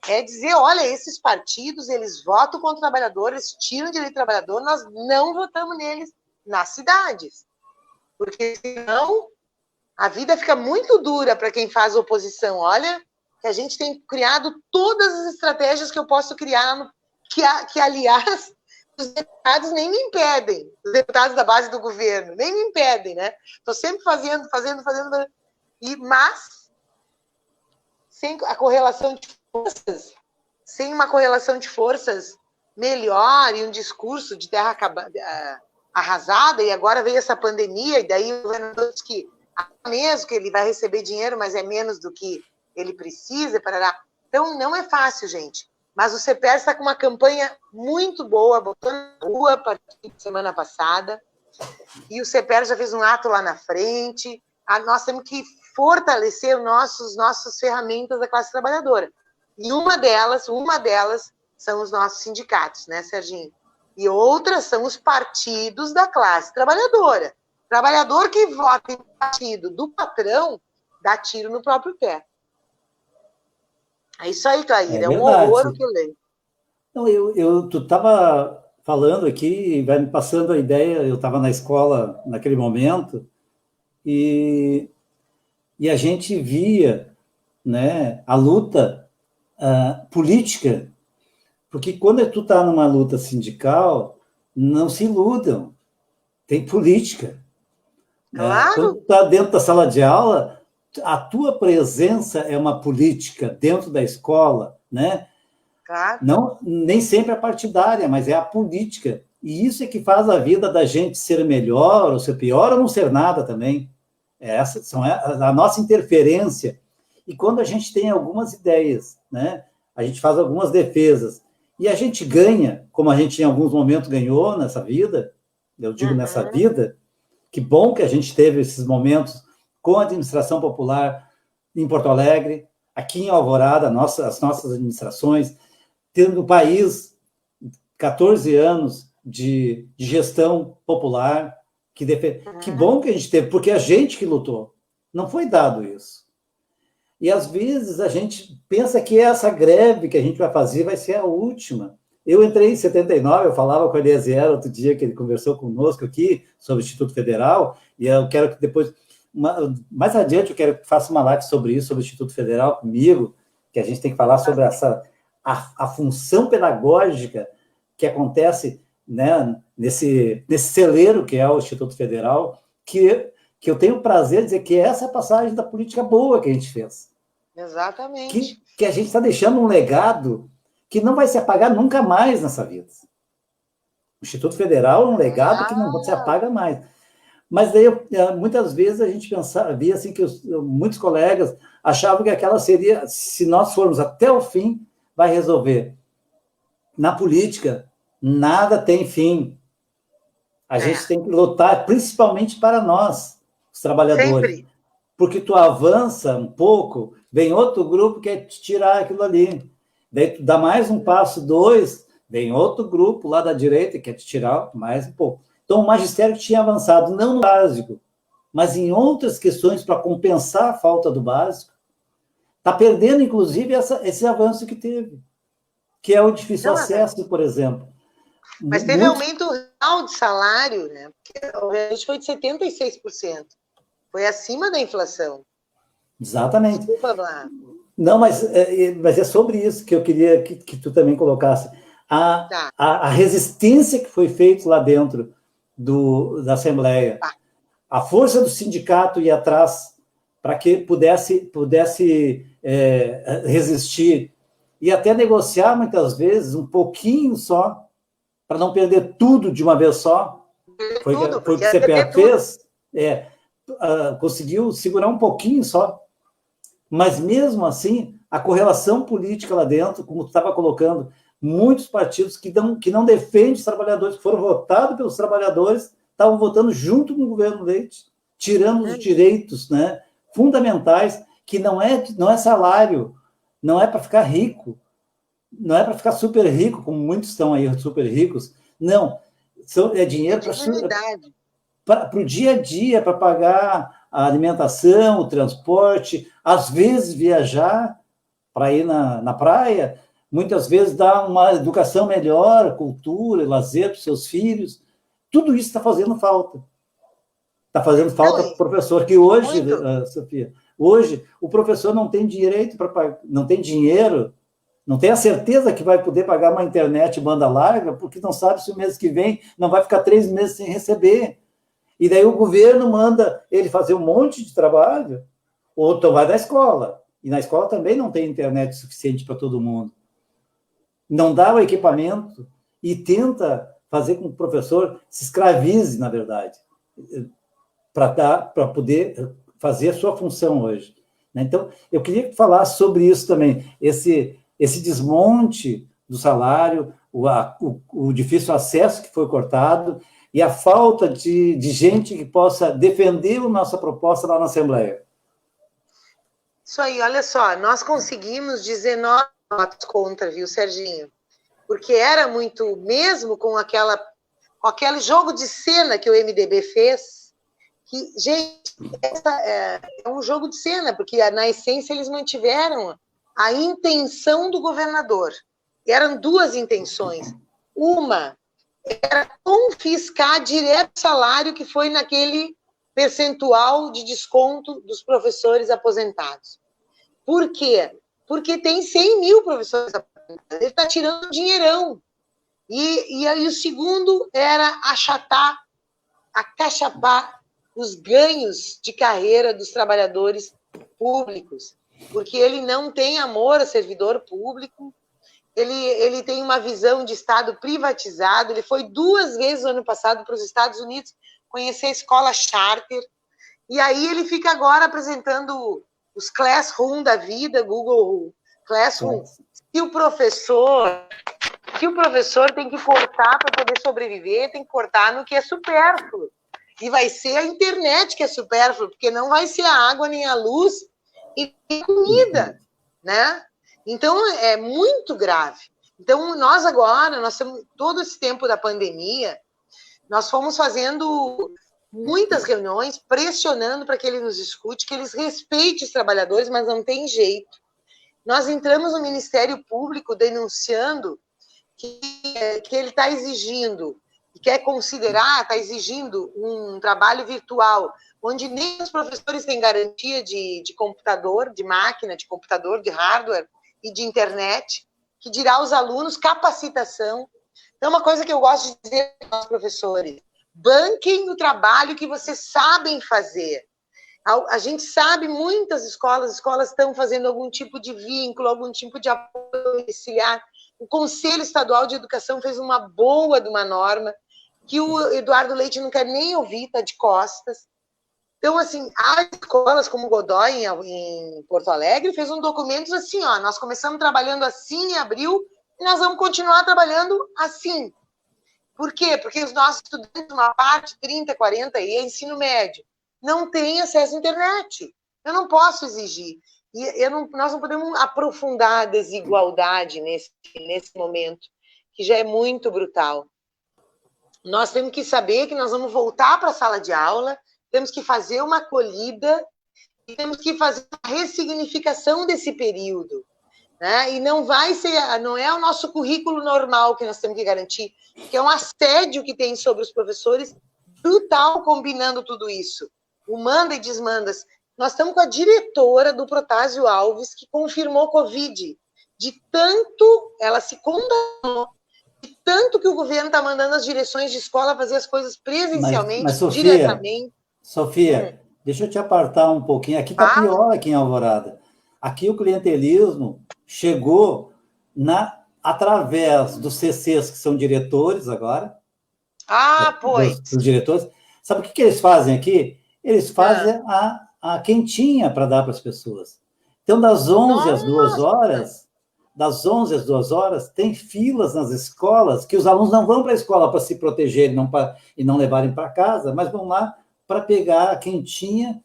é dizer, olha, esses partidos, eles votam contra o trabalhador, eles tiram o direito do trabalhador, nós não votamos neles nas cidades. Porque senão a vida fica muito dura para quem faz oposição. Olha, que a gente tem criado todas as estratégias que eu posso criar, que aliás, os deputados nem me impedem, os deputados da base do governo, nem me impedem, né? Estou sempre fazendo, mas sem a correlação de forças, sem uma correlação de forças melhor e um discurso de terra arrasada, e agora veio essa pandemia, e daí o governador diz que mesmo que ele vai receber dinheiro, mas é menos do que ele precisa, parará. Então, não é fácil, gente. Mas o CEPERS está com uma campanha muito boa, botou na rua a partir da semana passada, e o CEPERS já fez um ato lá na frente. Nós temos que fortalecer nossas ferramentas da classe trabalhadora. E uma delas são os nossos sindicatos, né, Serginho? E outras são os partidos da classe trabalhadora. Trabalhador que vota em partido do patrão dá tiro no próprio pé. É isso aí, Clair. É um horror o que eu leio. Não, tu estava falando aqui, vai me passando a ideia, eu estava na escola naquele momento, e a gente via, né, a luta política, porque quando tu está numa luta sindical, não se iludam, tem política. Claro. Quando tu está dentro da sala de aula, a tua presença é uma política dentro da escola, né? Claro. Não, nem sempre é partidária, mas é a política. E isso é que faz a vida da gente ser melhor, ou ser pior, ou não ser nada também. Essas são a nossa interferência. E quando a gente tem algumas ideias, né? A gente faz algumas defesas, e a gente ganha, como a gente em alguns momentos ganhou nessa vida, eu digo nessa vida, que bom que a gente teve esses momentos com a administração popular em Porto Alegre, aqui em Alvorada, as nossas administrações, tendo no país 14 anos de gestão popular, que bom que a gente teve, porque a gente que lutou, não foi dado isso. E, às vezes, a gente pensa que essa greve que a gente vai fazer vai ser a última. Eu entrei em 79, eu falava com o Eliezer outro dia, que ele conversou conosco aqui sobre o Instituto Federal, e eu quero que depois, mais adiante, eu quero que faça uma live sobre isso, sobre o Instituto Federal comigo, que a gente tem que falar sobre a função pedagógica que acontece, né, nesse celeiro que é o Instituto Federal, que eu tenho o prazer de dizer que essa é a passagem da política boa que a gente fez. Exatamente. Que a gente está deixando um legado que não vai se apagar nunca mais nessa vida. O Instituto Federal é um legado que não se apaga mais. Mas daí, muitas vezes, a gente via assim que muitos colegas achavam que aquela seria, se nós formos até o fim, vai resolver. Na política, nada tem fim. A gente tem que lutar, principalmente para nós, os trabalhadores. Sempre. Porque tu avança um pouco, vem outro grupo que quer te tirar aquilo ali. Daí tu dá mais um passo, dois, vem outro grupo lá da direita que quer te tirar mais um pouco. Então, o magistério tinha avançado, não no básico, mas em outras questões para compensar a falta do básico. Está perdendo, inclusive, esse avanço que teve, que é o difícil acesso, por exemplo. Mas teve aumento real de salário, né? A gente foi de 76%. Foi acima da inflação. Exatamente. Desculpa, Blá. Não, mas é sobre isso que eu queria que tu também colocasse. A resistência que foi feita lá dentro da Assembleia, a força do sindicato ir atrás para que pudesse resistir e até negociar, muitas vezes, um pouquinho só, para não perder tudo de uma vez só. Foi o que o CPA fez, conseguiu segurar um pouquinho só. Mas, mesmo assim, a correlação política lá dentro, como tu estava colocando, muitos partidos que não defendem os trabalhadores, que foram votados pelos trabalhadores, estavam votando junto com o governo Leite, tirando os direitos, né, fundamentais, que não é salário, não é para ficar rico, não é para ficar super rico, como muitos estão aí super ricos, não, é dinheiro para o dia a dia, para pagar a alimentação, o transporte, às vezes viajar para ir na praia, muitas vezes dar uma educação melhor, cultura, lazer para os seus filhos. Tudo isso está fazendo falta. Está fazendo falta para o professor, que hoje, Sofia, hoje o professor não tem direito para pagar, não tem dinheiro, não tem a certeza que vai poder pagar uma internet banda larga, porque não sabe se o mês que vem não vai ficar 3 meses sem receber. E daí o governo manda ele fazer um monte de trabalho, ou então vai na escola. E na escola também não tem internet suficiente para todo mundo. Não dá o equipamento e tenta fazer com que o professor se escravize, na verdade, para poder fazer a sua função hoje. Então, eu queria falar sobre isso também, esse desmonte do salário, o difícil acesso que foi cortado, e a falta de gente que possa defender a nossa proposta lá na Assembleia. Isso aí, olha só, nós conseguimos 19 votos contra, viu, Serginho? Porque era muito, mesmo com aquele jogo de cena que o MDB fez, que, gente, é um jogo de cena, porque na essência eles mantiveram a intenção do governador. E eram 2 intenções. Uma era confiscar direto o salário que foi naquele percentual de desconto dos professores aposentados. Por quê? Porque tem 100 mil professores aposentados. Ele está tirando dinheirão. E aí o segundo era acachapar os ganhos de carreira dos trabalhadores públicos, porque ele não tem amor a servidor público, ele tem uma visão de Estado privatizado, ele foi 2 vezes no ano passado para os Estados Unidos conhecer a escola charter, e aí ele fica agora apresentando os Classroom da vida, Google Classroom. Se o professor tem que cortar para poder sobreviver, tem que cortar no que é supérfluo. E vai ser a internet que é supérfluo, porque não vai ser a água nem a luz e comida, né? Então, é muito grave. Então, nós agora, todo esse tempo da pandemia, nós fomos fazendo muitas reuniões pressionando para que ele nos escute, que eles respeitem os trabalhadores, mas não tem jeito. Nós entramos no Ministério Público denunciando que ele está exigindo, quer considerar, está exigindo um trabalho virtual, onde nem os professores têm garantia de computador, de máquina, de computador, de hardware e de internet, que dirá aos alunos capacitação. Então, uma coisa que eu gosto de dizer aos professores, banquem o trabalho que vocês sabem fazer. A gente sabe, muitas escolas estão fazendo algum tipo de vínculo, algum tipo de apoio domiciliar. O Conselho Estadual de Educação fez uma boa de uma norma, que o Eduardo Leite não quer nem ouvir, está de costas. Então, assim, as escolas como o Godoy, em Porto Alegre, fez um documento assim, ó, nós começamos trabalhando assim em abril e nós vamos continuar trabalhando assim. Por quê? Porque os nossos estudantes, uma parte, 30, 40, e é ensino médio, não têm acesso à internet. Eu não posso exigir. E nós não podemos aprofundar a desigualdade nesse momento, que já é muito brutal. Nós temos que saber que nós vamos voltar para a sala de aula, temos que fazer uma acolhida e temos que fazer uma ressignificação desse período. Né? E não é o nosso currículo normal que nós temos que garantir, que é um assédio que tem sobre os professores, brutal, combinando tudo isso. O manda e desmandas. Nós estamos com a diretora do Protásio Alves, que confirmou Covid. De tanto ela se condenou, de tanto que o governo está mandando as direções de escola fazer as coisas presencialmente, mas Sofia, diretamente. Sofia, deixa eu te apartar um pouquinho. Aqui está pior, aqui em Alvorada. Aqui o clientelismo chegou através dos CCs, que são diretores agora. Pois. Dos diretores. Sabe o que eles fazem aqui? Eles fazem a quentinha para dar para as pessoas. Então, das 11 às 2 horas, tem filas nas escolas que os alunos não vão para a escola para se proteger e não levarem para casa, mas vão lá para pegar a quentinha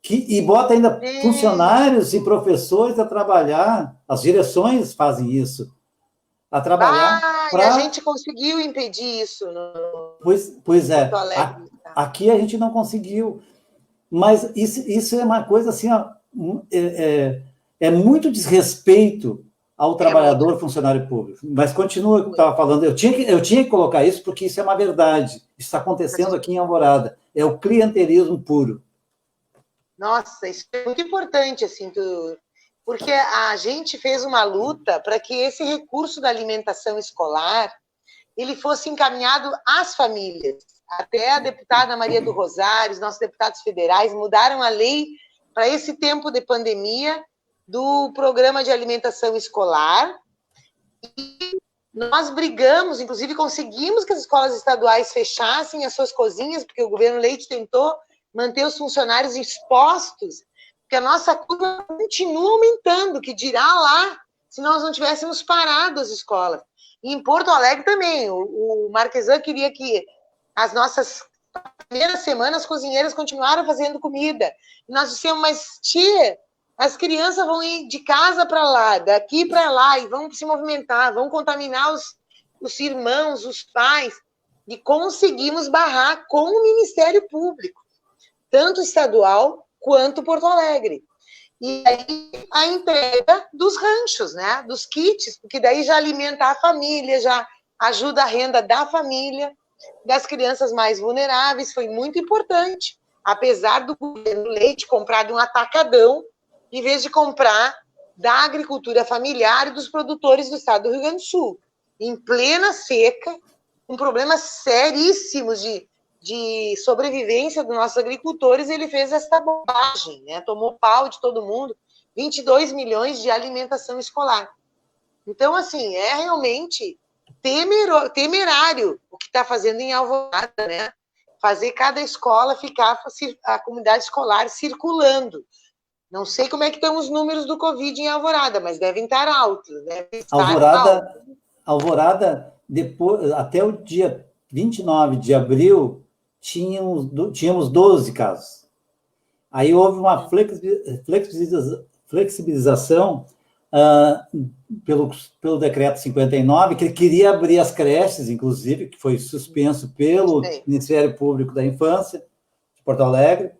e bota ainda funcionários e professores a trabalhar, as direções fazem isso, a trabalhar. E a gente conseguiu impedir isso Pois é, aqui a gente não conseguiu, mas isso é uma coisa assim, ó, é muito desrespeito ao trabalhador funcionário público. Mas continua o que eu estava falando, eu tinha que colocar isso porque isso é uma verdade, isso está acontecendo aqui em Alvorada, é o clientelismo puro. Nossa, isso é muito importante, assim, porque a gente fez uma luta para que esse recurso da alimentação escolar ele fosse encaminhado às famílias. Até a deputada Maria do Rosário, os nossos deputados federais mudaram a lei para esse tempo de pandemia do programa de alimentação escolar. E nós brigamos, inclusive conseguimos que as escolas estaduais fechassem as suas cozinhas, porque o governo Leite tentou manter os funcionários expostos, porque a nossa curva continua aumentando, que dirá lá se nós não tivéssemos parado as escolas. E em Porto Alegre também, o Marquesan queria que as nossas primeiras semanas as cozinheiras continuaram fazendo comida. E nós dissemos, mas tia, as crianças vão ir de casa para lá, daqui para lá, e vão se movimentar, vão contaminar os irmãos, os pais. E conseguimos barrar com o Ministério Público, tanto estadual quanto Porto Alegre. E aí a entrega dos ranchos, né? Dos kits, porque daí já alimenta a família, já ajuda a renda da família, das crianças mais vulneráveis, foi muito importante. Apesar do governo Leite comprar de um atacadão, em vez de comprar da agricultura familiar e dos produtores do estado do Rio Grande do Sul. Em plena seca, com problemas seríssimos de sobrevivência dos nossos agricultores, ele fez essa bobagem, né? Tomou pau de todo mundo, 22 milhões de alimentação escolar. Então, assim, é realmente temerário o que está fazendo em Alvorada, né? Fazer cada escola ficar, a comunidade escolar circulando. Não sei como é que estão os números do Covid em Alvorada, mas devem estar altos. Alvorada, depois, até o dia 29 de abril, tínhamos 12 casos. Aí houve uma flexibilização pelo decreto 59, que ele queria abrir as creches, inclusive, que foi suspenso pelo Ministério Público da Infância, Porto Alegre.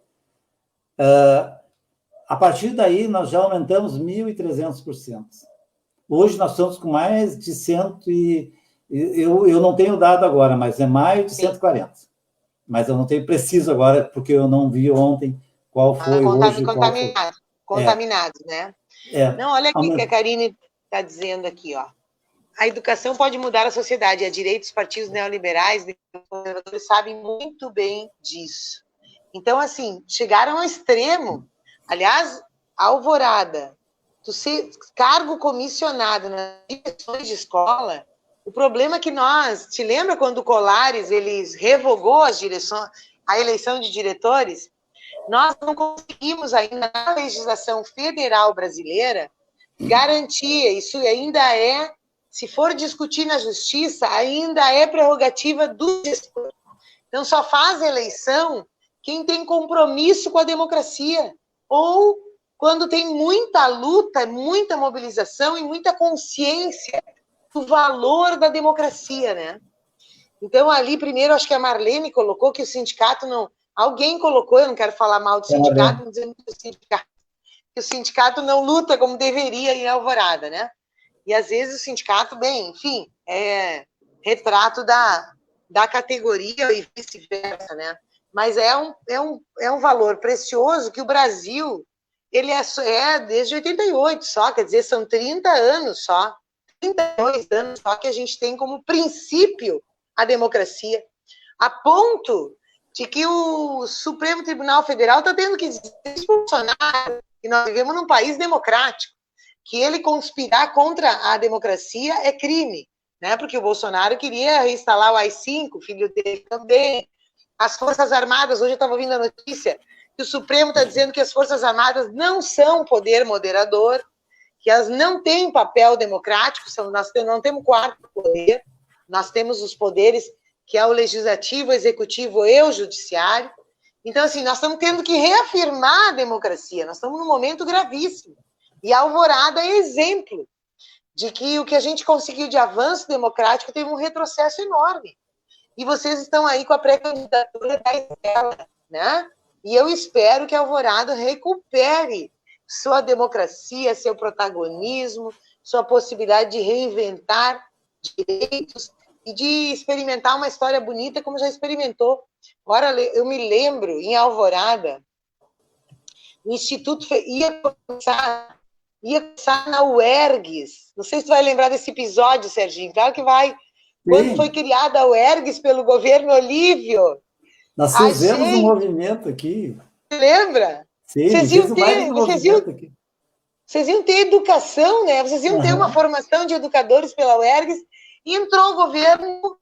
A partir daí, nós já aumentamos 1.300%. Hoje, nós estamos com mais de 100 e... Eu não tenho dado agora, mas é mais de 140. Mas eu não tenho preciso agora, porque eu não vi ontem qual foi hoje. Contaminados, né? Não, olha aqui que a Karine está dizendo aqui, ó. A educação pode mudar a sociedade. A direita, os partidos neoliberais, os conservadores sabem muito bem disso. Então, assim, chegaram ao extremo. Aliás, a Alvorada, tu ser cargo comissionado nas direções de escola, o problema é que nós, te lembra quando o Colares, eles revogou a eleição de diretores? Nós não conseguimos ainda, na legislação federal brasileira, garantir, isso ainda é, se for discutir na justiça, ainda é prerrogativa do gestor. Então, só faz eleição quem tem compromisso com a democracia, ou quando tem muita luta, muita mobilização e muita consciência do valor da democracia, né? Então, ali, primeiro, acho que a Marlene colocou que o sindicato não... Alguém colocou, eu não quero falar mal do sindicato, mas dizendo que o sindicato não luta como deveria em Alvorada, né? E, às vezes, o sindicato, bem, enfim, é retrato da categoria e vice-versa, né? Mas é um valor precioso que o Brasil, ele é desde 88 só, quer dizer, são 30 anos só, 32 anos só que a gente tem como princípio a democracia, a ponto de que o Supremo Tribunal Federal está tendo que dizer para o Bolsonaro que nós vivemos num país democrático, que ele conspirar contra a democracia é crime, né? Porque o Bolsonaro queria reinstalar o AI-5, o filho dele também. As Forças Armadas, hoje eu estava ouvindo a notícia que o Supremo está dizendo que as Forças Armadas não são poder moderador, que elas não têm papel democrático, nós não temos quarto poder, nós temos os poderes que é o legislativo, o executivo e o judiciário. Então, assim, nós estamos tendo que reafirmar a democracia, nós estamos num momento gravíssimo. E a Alvorada é exemplo de que o que a gente conseguiu de avanço democrático teve um retrocesso enorme. E vocês estão aí com a pré-candidatura da Estela, né? E eu espero que a Alvorada recupere sua democracia, seu protagonismo, sua possibilidade de reinventar direitos e de experimentar uma história bonita como já experimentou. Agora, eu me lembro, em Alvorada, o Instituto ia começar na UERGS. Não sei se tu vai lembrar desse episódio, Serginho. Claro que vai. Sim. Quando foi criada a UERGS pelo governo Olívio. Nós fizemos um movimento aqui. Lembra? Sim, vocês iam ter educação, né? Vocês iam ter uma formação de educadores pela UERGS. E entrou o governo...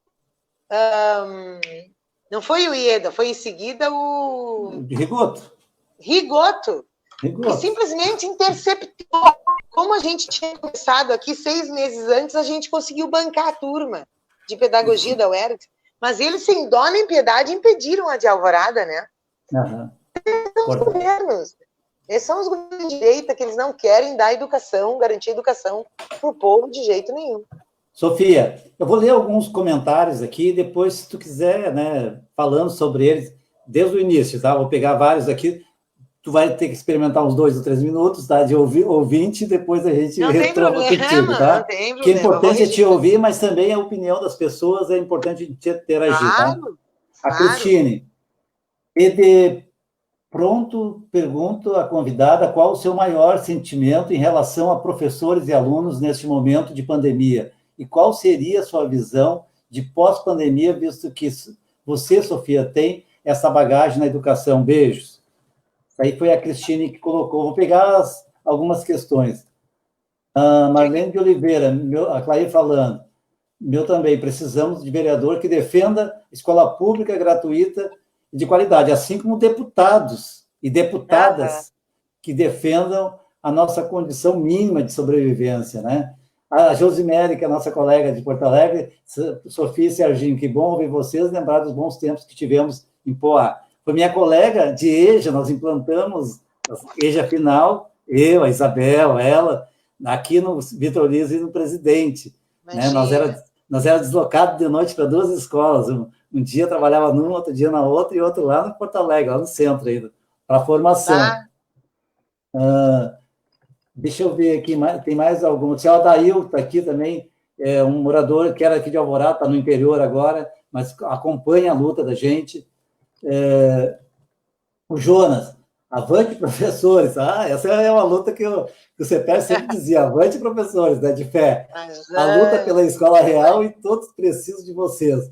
não foi o Ieda, foi em seguida o... Rigoto. Que simplesmente interceptou. Como a gente tinha começado aqui 6 meses antes, a gente conseguiu bancar a turma de pedagogia da UERGS. Mas eles, sem dó nem piedade, impediram a de Alvorada, né? Esses são os governos. Esses são os governos de direita, que eles não querem dar educação, garantir educação para o povo de jeito nenhum. Sofia, eu vou ler alguns comentários aqui, depois, se tu quiser, né, falando sobre eles, desde o início, tá? Vou pegar vários aqui, tu vai ter que experimentar uns 2 ou 3 minutos, tá? De ouvinte, depois a gente retoma contigo, tá? Não tem problema. Que é importante é te ouvir, mas também a opinião das pessoas é importante interagir, tá? A Cristine, e de pronto, pergunto à convidada qual o seu maior sentimento em relação a professores e alunos neste momento de pandemia, e qual seria a sua visão de pós-pandemia, visto que você, Sofia, tem essa bagagem na educação. Beijos. Aí foi a Cristine que colocou. Vou pegar algumas questões. Marlene de Oliveira, a Clay falando. Meu também, precisamos de vereador que defenda escola pública, gratuita e de qualidade, assim como deputados e deputadas que defendam a nossa condição mínima de sobrevivência, né? A Josimere, que é a nossa colega de Porto Alegre, Sofia e Serginho, que bom ouvir vocês lembrar dos bons tempos que tivemos em Poá. Foi minha colega de EJA, nós implantamos a EJA final, eu, a Isabel, ela, aqui no Vitor Liz e no Presidente. Né? Nós era deslocado de noite para 2 escolas, Um dia trabalhava num, outro dia na outra, e outro lá no Porto Alegre, lá no centro ainda, para formação. Deixa eu ver aqui, tem mais alguma. O senhor Adail está aqui também, é um morador que era aqui de Alvorada, está no interior agora, mas acompanha a luta da gente. O Jonas, avante professores. Essa é uma luta que o CEPER sempre dizia, avante professores, né, de fé. A luta pela escola real e todos precisam de vocês.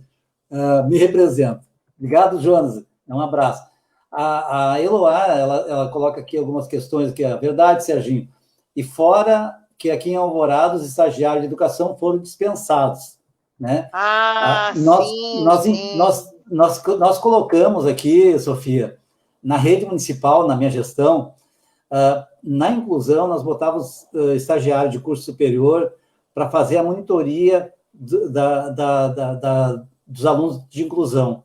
Me represento. Obrigado, Jonas. Um abraço. A Eloá, ela coloca aqui algumas questões, que é a verdade, Serginho. E fora que aqui em Alvorada os estagiários de educação foram dispensados. Né? Nós colocamos aqui, Sofia, na rede municipal, na minha gestão, na inclusão, nós botávamos estagiário de curso superior para fazer a monitoria dos alunos de inclusão.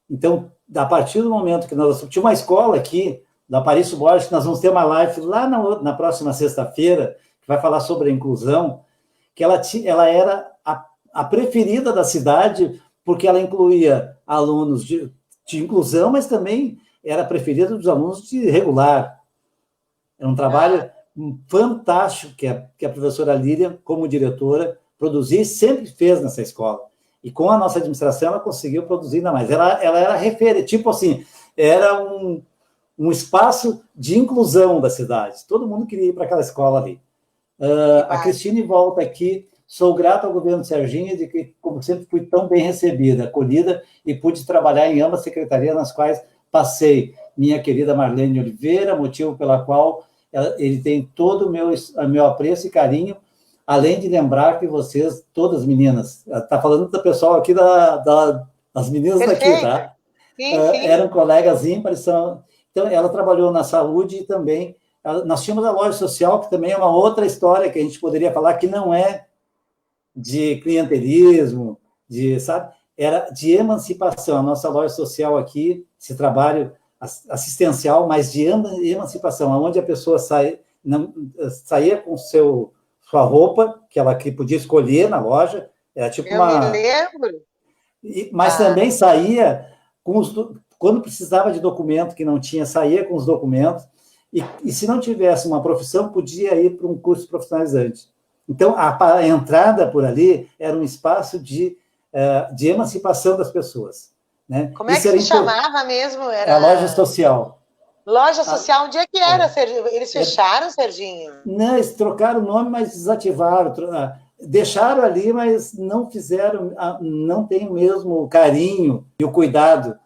Então, a partir do momento que nós... Tinha uma escola aqui, da Paris Borges, que nós vamos ter uma live lá na próxima sexta-feira, que vai falar sobre a inclusão, que ela era a preferida da cidade, porque ela incluía alunos de inclusão, mas também era a preferida dos alunos de regular. É um trabalho fantástico que a professora Lília, como diretora, produziu e sempre fez nessa escola. E com a nossa administração, ela conseguiu produzir ainda mais. Ela era referente, tipo assim, era um espaço de inclusão da cidade. Todo mundo queria ir para aquela escola ali. A Cristine volta aqui. Sou grato ao governo Serginho de que, como sempre, fui tão bem recebida, acolhida e pude trabalhar em ambas secretarias nas quais passei. Minha querida Marlene Oliveira, motivo pela qual ele tem todo o meu apreço e carinho, além de lembrar que vocês, todas meninas, está falando do pessoal aqui, das meninas daqui, tá? Sim. Eram colegas ímpares, então ela trabalhou na saúde e também, nós tínhamos a loja social, que também é uma outra história que a gente poderia falar, que não é de clientelismo, sabe? Era de emancipação. A nossa loja social aqui, esse trabalho assistencial, mas de emancipação, onde a pessoa saía com sua roupa, que podia escolher na loja, era tipo me lembro. Mas também saía quando precisava de documento que não tinha, saía com os documentos, e se não tivesse uma profissão, podia ir para um curso profissionalizante. Então, a entrada por ali era um espaço de emancipação das pessoas. Né? Como é que se chamava mesmo? Era a loja social. Loja social, onde é que era, Serginho? Eles fecharam, Serginho? Não, eles trocaram o nome, mas desativaram. Deixaram ali, mas não fizeram, não tem o mesmo carinho e o cuidado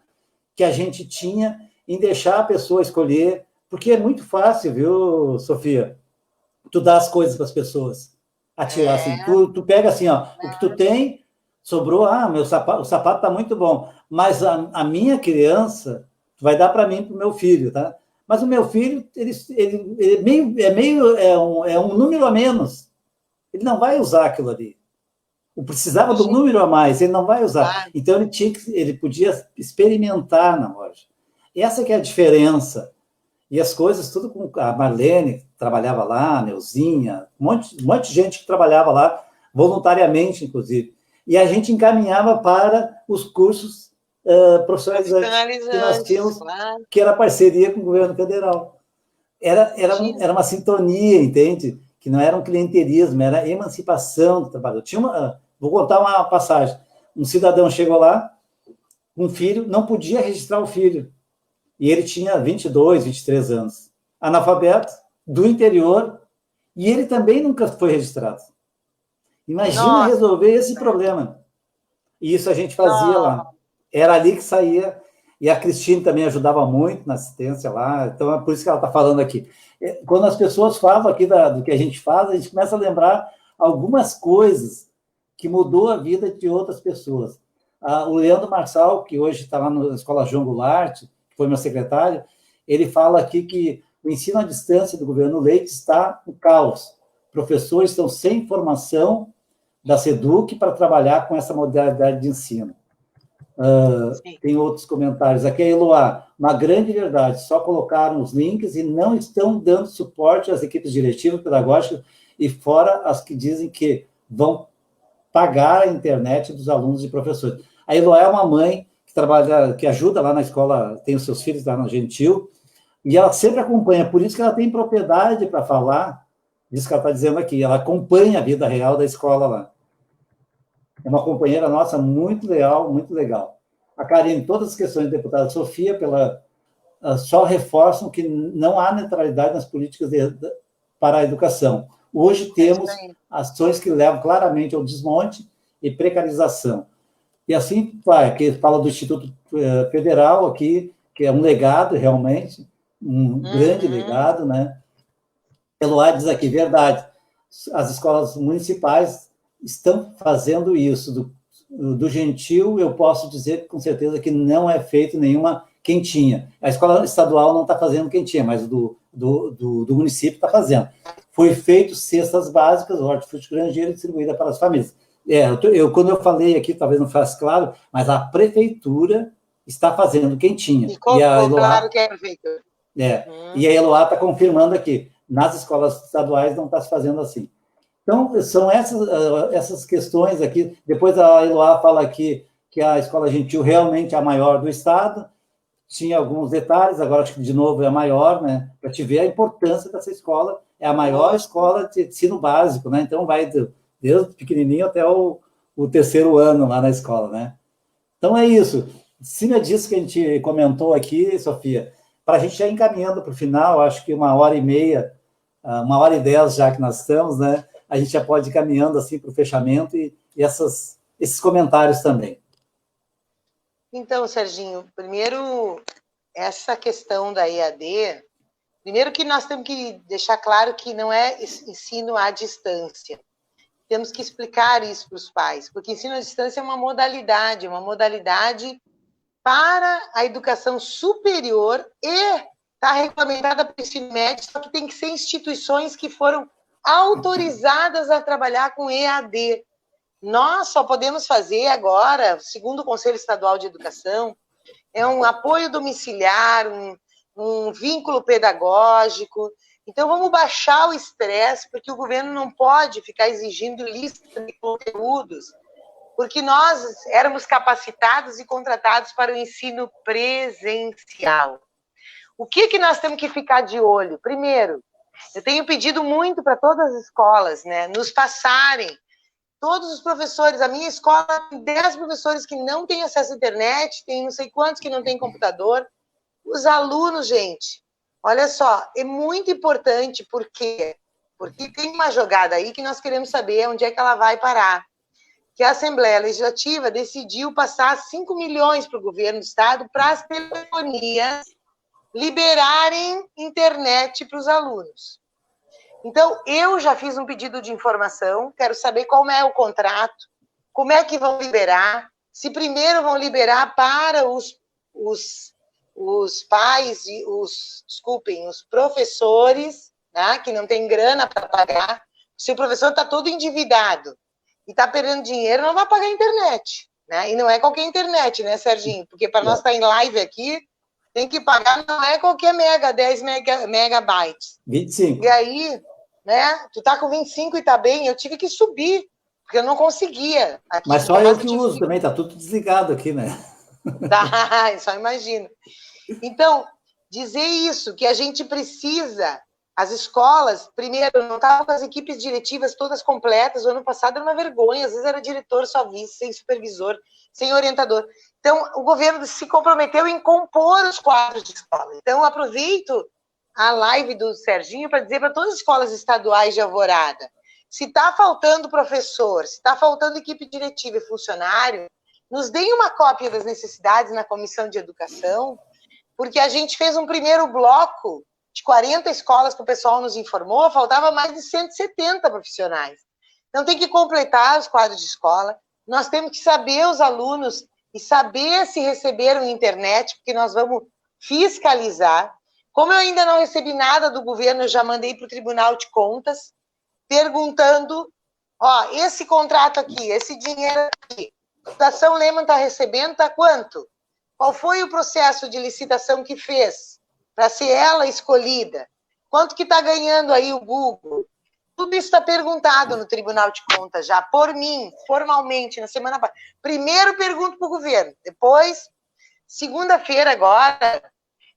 que a gente tinha em deixar a pessoa escolher, porque é muito fácil, viu, Sofia? Tu dá as coisas para as pessoas. Atirar assim. Tu pega assim, ó, o que tu tem, sobrou, o sapato está muito bom, mas a minha criança vai dar para mim e para o meu filho, tá? Mas o meu filho, é um número a menos. Ele não vai usar aquilo ali. Eu precisava do número a mais, ele não vai usar. Então, ele podia experimentar na loja. Essa que é a diferença. E as coisas, tudo com a Marlene, que trabalhava lá, a Neuzinha, um monte de gente que trabalhava lá, voluntariamente, inclusive. E a gente encaminhava para os cursos profissionalizantes que nós tínhamos, que era parceria com o governo federal. Era uma sintonia, entende? Que não era um clientelismo, era emancipação do trabalho. Vou contar uma passagem. Um cidadão chegou lá, um filho, não podia registrar o filho. E ele tinha 22, 23 anos. Analfabeto, do interior, e ele também nunca foi registrado. Imagina resolver esse problema. E isso a gente fazia lá. Era ali que saía, e a Cristine também ajudava muito na assistência lá, então é por isso que ela está falando aqui. Quando as pessoas falam aqui do que a gente faz, a gente começa a lembrar algumas coisas que mudou a vida de outras pessoas. O Leandro Marçal, que hoje está lá na Escola João Goulart, que foi meu secretário, ele fala aqui que o ensino à distância do governo Leite está no caos. Professores estão sem formação da SEDUC para trabalhar com essa modalidade de ensino. Tem outros comentários. Aqui é Eloá, uma grande verdade, só colocaram os links e não estão dando suporte às equipes diretivas, pedagógicas, e fora as que dizem que vão pagar a internet dos alunos e professores. A Eloá é uma mãe que trabalha, que ajuda lá na escola, tem os seus filhos lá no Gentil, e ela sempre acompanha, por isso que ela tem propriedade para falar disso que ela está dizendo aqui, ela acompanha a vida real da escola lá. É uma companheira nossa muito leal, muito legal. A Karine, todas as questões da deputada Sofia, só reforçam que não há neutralidade nas políticas para a educação. Hoje temos ações que levam claramente ao desmonte e precarização. E assim, que fala do Instituto Federal aqui, que é um legado realmente, um grande legado, né? Eloá diz aqui, verdade, as escolas municipais estão fazendo isso. Do Gentil, eu posso dizer com certeza que não é feito nenhuma quentinha. A escola estadual não está fazendo quentinha, mas do município está fazendo. Foi feito cestas básicas, hortifruti granjeiro distribuída para as famílias. Quando eu falei aqui, talvez não fosse claro, mas a prefeitura está fazendo quentinha. E a Eloá, claro que é a prefeitura. E a Eloá está confirmando aqui, nas escolas estaduais não está se fazendo assim. Então, são essas questões aqui. Depois a Eloá fala aqui que a Escola Gentil realmente é a maior do estado. Tinha alguns detalhes, agora acho que de novo é a maior, né? Para te ver a importância dessa escola. É a maior escola de ensino básico, né? Então, vai desde pequenininho até o terceiro ano lá na escola, né? Então, é isso. Em cima disso que a gente comentou aqui, Sofia, para a gente já encaminhando para o final, acho que 1h30, 1h10 já que nós estamos, né? A gente já pode ir caminhando assim para o fechamento e esses comentários também. Então, Serginho, primeiro, essa questão da EAD, primeiro que nós temos que deixar claro que não é ensino à distância. Temos que explicar isso para os pais, porque ensino à distância é uma modalidade para a educação superior e está regulamentada para o ensino médio, só que tem que ser instituições que foram autorizadas a trabalhar com EAD. Nós só podemos fazer agora, segundo o Conselho Estadual de Educação, é um apoio domiciliar, um vínculo pedagógico. Então, vamos baixar o estresse, porque o governo não pode ficar exigindo lista de conteúdos, porque nós éramos capacitados e contratados para o ensino presencial. O que nós temos que ficar de olho? Primeiro, eu tenho pedido muito para todas as escolas, né, nos passarem, todos os professores, a minha escola tem 10 professores que não têm acesso à internet, tem não sei quantos que não têm computador. Os alunos, gente, olha só, é muito importante, por quê? Porque tem uma jogada aí que nós queremos saber onde é que ela vai parar. Que a Assembleia Legislativa decidiu passar 5 milhões para o governo do estado para as telefonias liberarem internet para os alunos. Então, eu já fiz um pedido de informação, quero saber como é o contrato, como é que vão liberar, se primeiro vão liberar para os pais e os professores, né, que não tem grana para pagar. Se o professor está todo endividado e está perdendo dinheiro, não vai pagar a internet, né? E não é qualquer internet, né, Serginho? Porque para nós estar em live aqui, tem que pagar, não é qualquer 10 megabytes. 25. E aí, né, tu tá com 25 e tá bem, eu tive que subir, porque eu não conseguia. Aqui, mas só eu que uso também, tá tudo desligado aqui, né? Tá, só imagino. Então, dizer isso, que a gente precisa, as escolas, primeiro, não estavam com as equipes diretivas todas completas, o ano passado era uma vergonha, às vezes era diretor só vice, sem supervisor, sem orientador. Então, o governo se comprometeu em compor os quadros de escola. Então, aproveito a live do Serginho para dizer para todas as escolas estaduais de Alvorada, se está faltando professor, se está faltando equipe diretiva e funcionário, nos deem uma cópia das necessidades na Comissão de Educação, porque a gente fez um primeiro bloco de 40 escolas que o pessoal nos informou, faltava mais de 170 profissionais. Então, tem que completar os quadros de escola, nós temos que saber os alunos e saber se receberam internet, porque nós vamos fiscalizar. Como eu ainda não recebi nada do governo, eu já mandei para o Tribunal de Contas, perguntando, esse contrato aqui, esse dinheiro aqui, a Fundação Lehman está recebendo, está quanto? Qual foi o processo de licitação que fez para ser ela escolhida? Quanto que está ganhando aí o Google? Tudo isso está perguntado no Tribunal de Contas já, por mim, formalmente, na semana passada. Primeiro pergunto para o governo, depois, segunda-feira agora,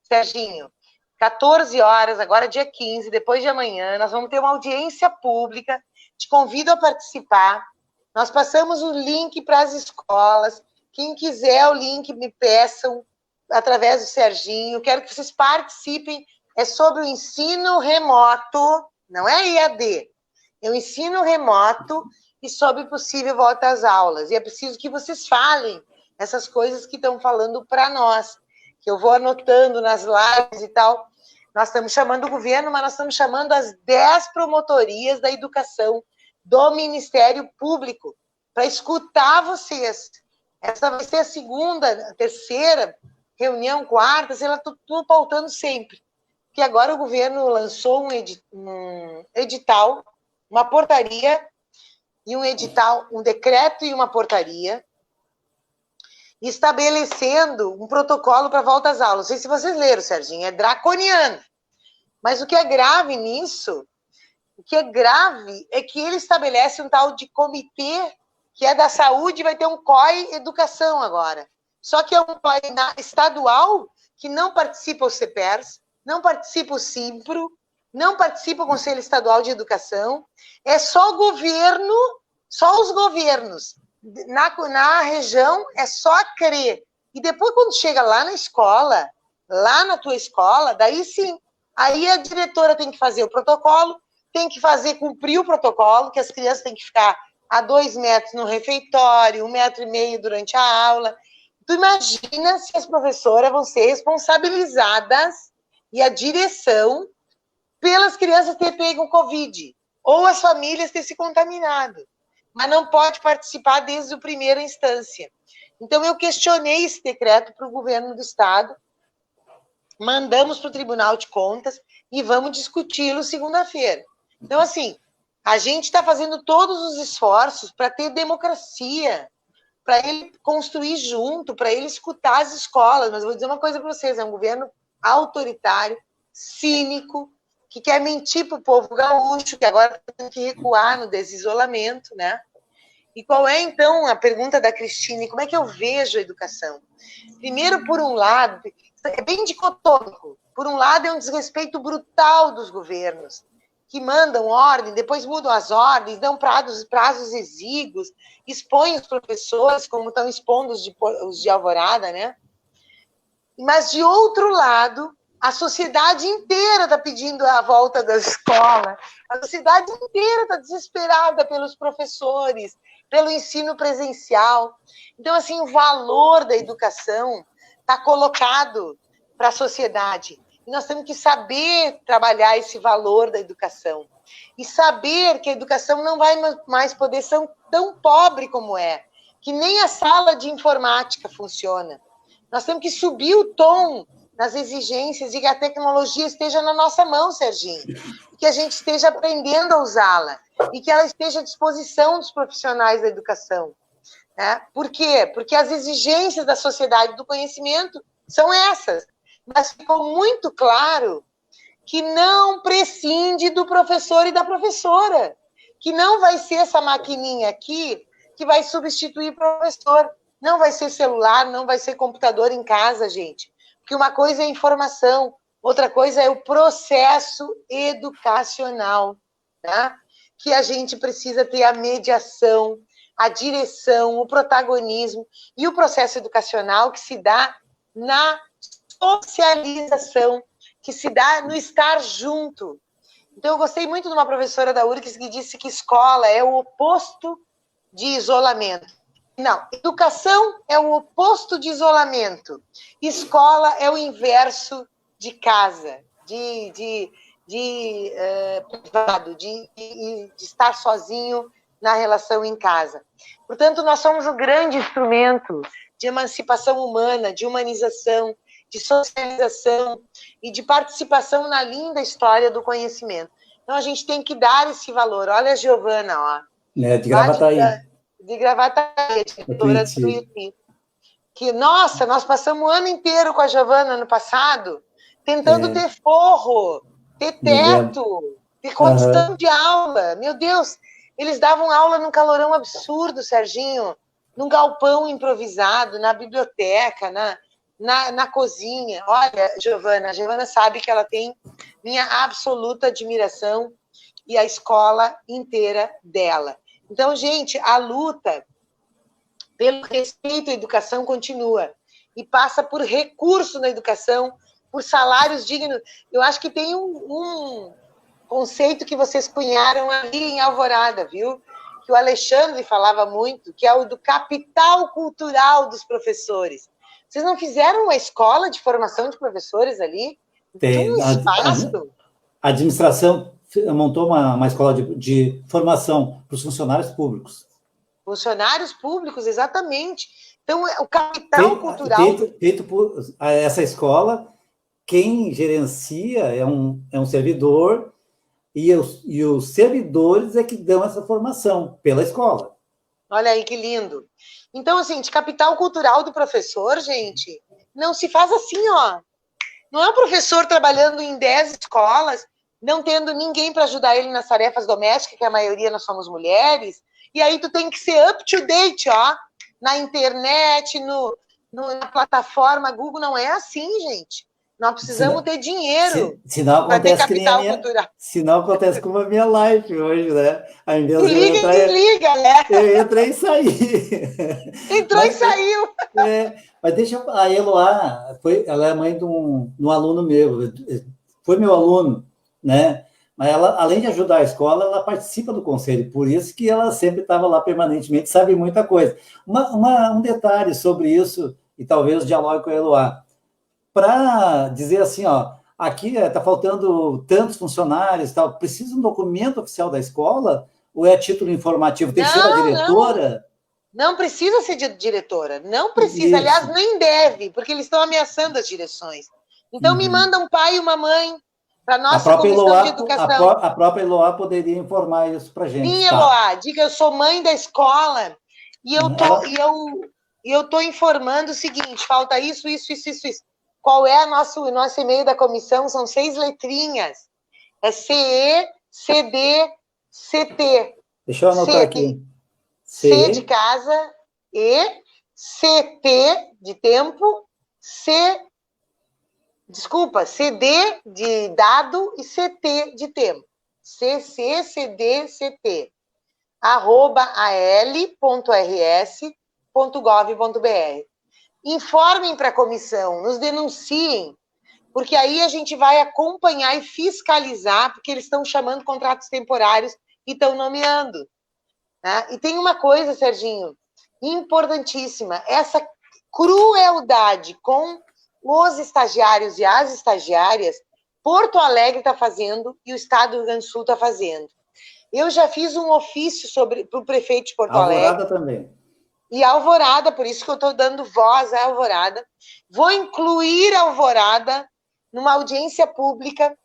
Serginho, 14 horas, agora dia 15, depois de amanhã, nós vamos ter uma audiência pública, te convido a participar. Nós passamos o link para as escolas, quem quiser o link, me peçam, através do Serginho, quero que vocês participem, é sobre o ensino remoto, não é EAD, é o ensino remoto e sobre possível volta às aulas. E é preciso que vocês falem essas coisas que estão falando para nós, que eu vou anotando nas lives e tal. Nós estamos chamando o governo, mas nós estamos chamando as 10 promotorias da educação do Ministério Público para escutar vocês. Essa vai ser a segunda, a terceira reunião, quarta, sei lá, tudo pautando sempre. Que agora o governo lançou um edital, uma portaria, e um edital, um decreto e uma portaria, estabelecendo um protocolo para volta às aulas. Não sei se vocês leram, Serginho, é draconiano. Mas o que é grave nisso, o que é grave é que ele estabelece um tal de comitê que é da saúde, vai ter um COI Educação agora. Só que é um COI estadual que não participa o CEPERS, não participa o SIMPRO, não participa o Conselho Estadual de Educação, é só governo, só os governos. Na região é só a CRE. E depois, quando chega lá na escola, lá na tua escola, daí sim, aí a diretora tem que fazer o protocolo, tem que cumprir o protocolo, que as crianças têm que ficar a 2 metros no refeitório, 1,5 metro durante a aula. Tu imagina se as professoras vão ser responsabilizadas e a direção pelas crianças terem pego Covid, ou as famílias terem se contaminado, mas não pode participar desde a primeira instância. Então, eu questionei esse decreto para o governo do Estado, mandamos para o Tribunal de Contas e vamos discuti-lo segunda-feira. Então, assim, a gente está fazendo todos os esforços para ter democracia, para ele construir junto, para ele escutar as escolas. Mas eu vou dizer uma coisa para vocês, é um governo autoritário, cínico, que quer mentir para o povo gaúcho, que agora tem que recuar no desisolamento, né? E qual é, então, a pergunta da Cristine? Como é que eu vejo a educação? Primeiro, por um lado, é bem dicotômico. Por um lado, é um desrespeito brutal dos governos, que mandam ordem, depois mudam as ordens, dão prazos exíguos, expõem os professores, como estão expondo os de Alvorada, né? Mas, de outro lado, a sociedade inteira está pedindo a volta da escola, a sociedade inteira está desesperada pelos professores, pelo ensino presencial. Então, assim, o valor da educação está colocado para a sociedade. E nós temos que saber trabalhar esse valor da educação. E saber que a educação não vai mais poder ser tão pobre como é, que nem a sala de informática funciona. Nós temos que subir o tom nas exigências e que a tecnologia esteja na nossa mão, Serginho. Que a gente esteja aprendendo a usá-la e que ela esteja à disposição dos profissionais da educação. Né? Por quê? Porque as exigências da sociedade do conhecimento são essas. Mas ficou muito claro que não prescinde do professor e da professora, que não vai ser essa maquininha aqui que vai substituir o professor. Não vai ser celular, não vai ser computador em casa, gente. Porque uma coisa é informação, outra coisa é o processo educacional, né? Que a gente precisa ter a mediação, a direção, o protagonismo e o processo educacional que se dá na socialização, que se dá no estar junto. Então, eu gostei muito de uma professora da URGS que disse que escola é o oposto de isolamento. Não, educação é o oposto de isolamento. Escola é o inverso de casa, de privado, de estar sozinho na relação em casa. Portanto, nós somos um grande instrumento de emancipação humana, de humanização, de socialização e de participação na linda história do conhecimento. Então, a gente tem que dar esse valor. Olha a Giovana, ó. De Gravataí. De Gravataí, diretora do IUT. Que, nossa, nós passamos o ano inteiro com a Giovana ano passado, tentando ter forro, ter teto, de condição de aula. Meu Deus, eles davam aula num calorão absurdo, Serginho, num galpão improvisado, na biblioteca, na cozinha. Olha, a Giovana sabe que ela tem minha absoluta admiração e a escola inteira dela. Então, gente, a luta pelo respeito à educação continua e passa por recurso na educação, por salários dignos. Eu acho que tem um conceito que vocês cunharam ali em Alvorada, viu? Que o Alexandre falava muito, que é o do capital cultural dos professores. Vocês não fizeram uma escola de formação de professores ali? Tem um espaço. A administração montou uma escola de formação para os funcionários públicos. Funcionários públicos, exatamente. Então, o capital cultural... Feito por essa escola, quem gerencia é um servidor, e os servidores é que dão essa formação pela escola. Olha aí que lindo. Então, assim, de capital cultural do professor, gente, não se faz assim, ó. Não é um professor trabalhando em 10 escolas, não tendo ninguém para ajudar ele nas tarefas domésticas, que a maioria nós somos mulheres, e aí tu tem que ser up to date, ó, na internet, na plataforma Google. Não é assim, gente. Nós precisamos ter dinheiro para ter capital cultural. Se não acontece como a minha live hoje, né? Ao invés tu liga e desliga, né? Eu entrei e saí. Entrou e saiu. Mas deixa a Eloá, ela é mãe de um aluno meu, foi meu aluno, né? Mas ela, além de ajudar a escola, ela participa do conselho, por isso que ela sempre estava lá permanentemente, sabe muita coisa. Um detalhe sobre isso, e talvez dialogue com a Eloá, para dizer assim, ó, aqui está faltando tantos funcionários, tal, precisa um documento oficial da escola, ou é título informativo? Tem que ser da diretora? Não precisa ser de diretora, não precisa, isso. Aliás, nem deve, porque eles estão ameaçando as direções. Então, me manda um pai e uma mãe para a nossa comissão de educação. A própria Eloá poderia informar isso para a gente. Sim, Eloá, diga, eu sou mãe da escola e eu tô informando o seguinte, falta isso. Qual é o nosso e-mail da comissão? São 6 letrinhas. É CE, CD, CT. Deixa eu anotar aqui. C de casa, E, CT de tempo, CD de dado e CT de tempo. CC, CD, CT. @al.rs.gov.br. Informem para a comissão, nos denunciem, porque aí a gente vai acompanhar e fiscalizar, porque eles estão chamando contratos temporários e estão nomeando. Né? E tem uma coisa, Serginho, importantíssima, essa crueldade com os estagiários e as estagiárias, Porto Alegre está fazendo e o Estado do Rio Grande do Sul está fazendo. Eu já fiz um ofício para o prefeito de Porto Alegre. Alvorada também. E Alvorada, por isso que eu estou dando voz à Alvorada. Vou incluir a Alvorada numa audiência pública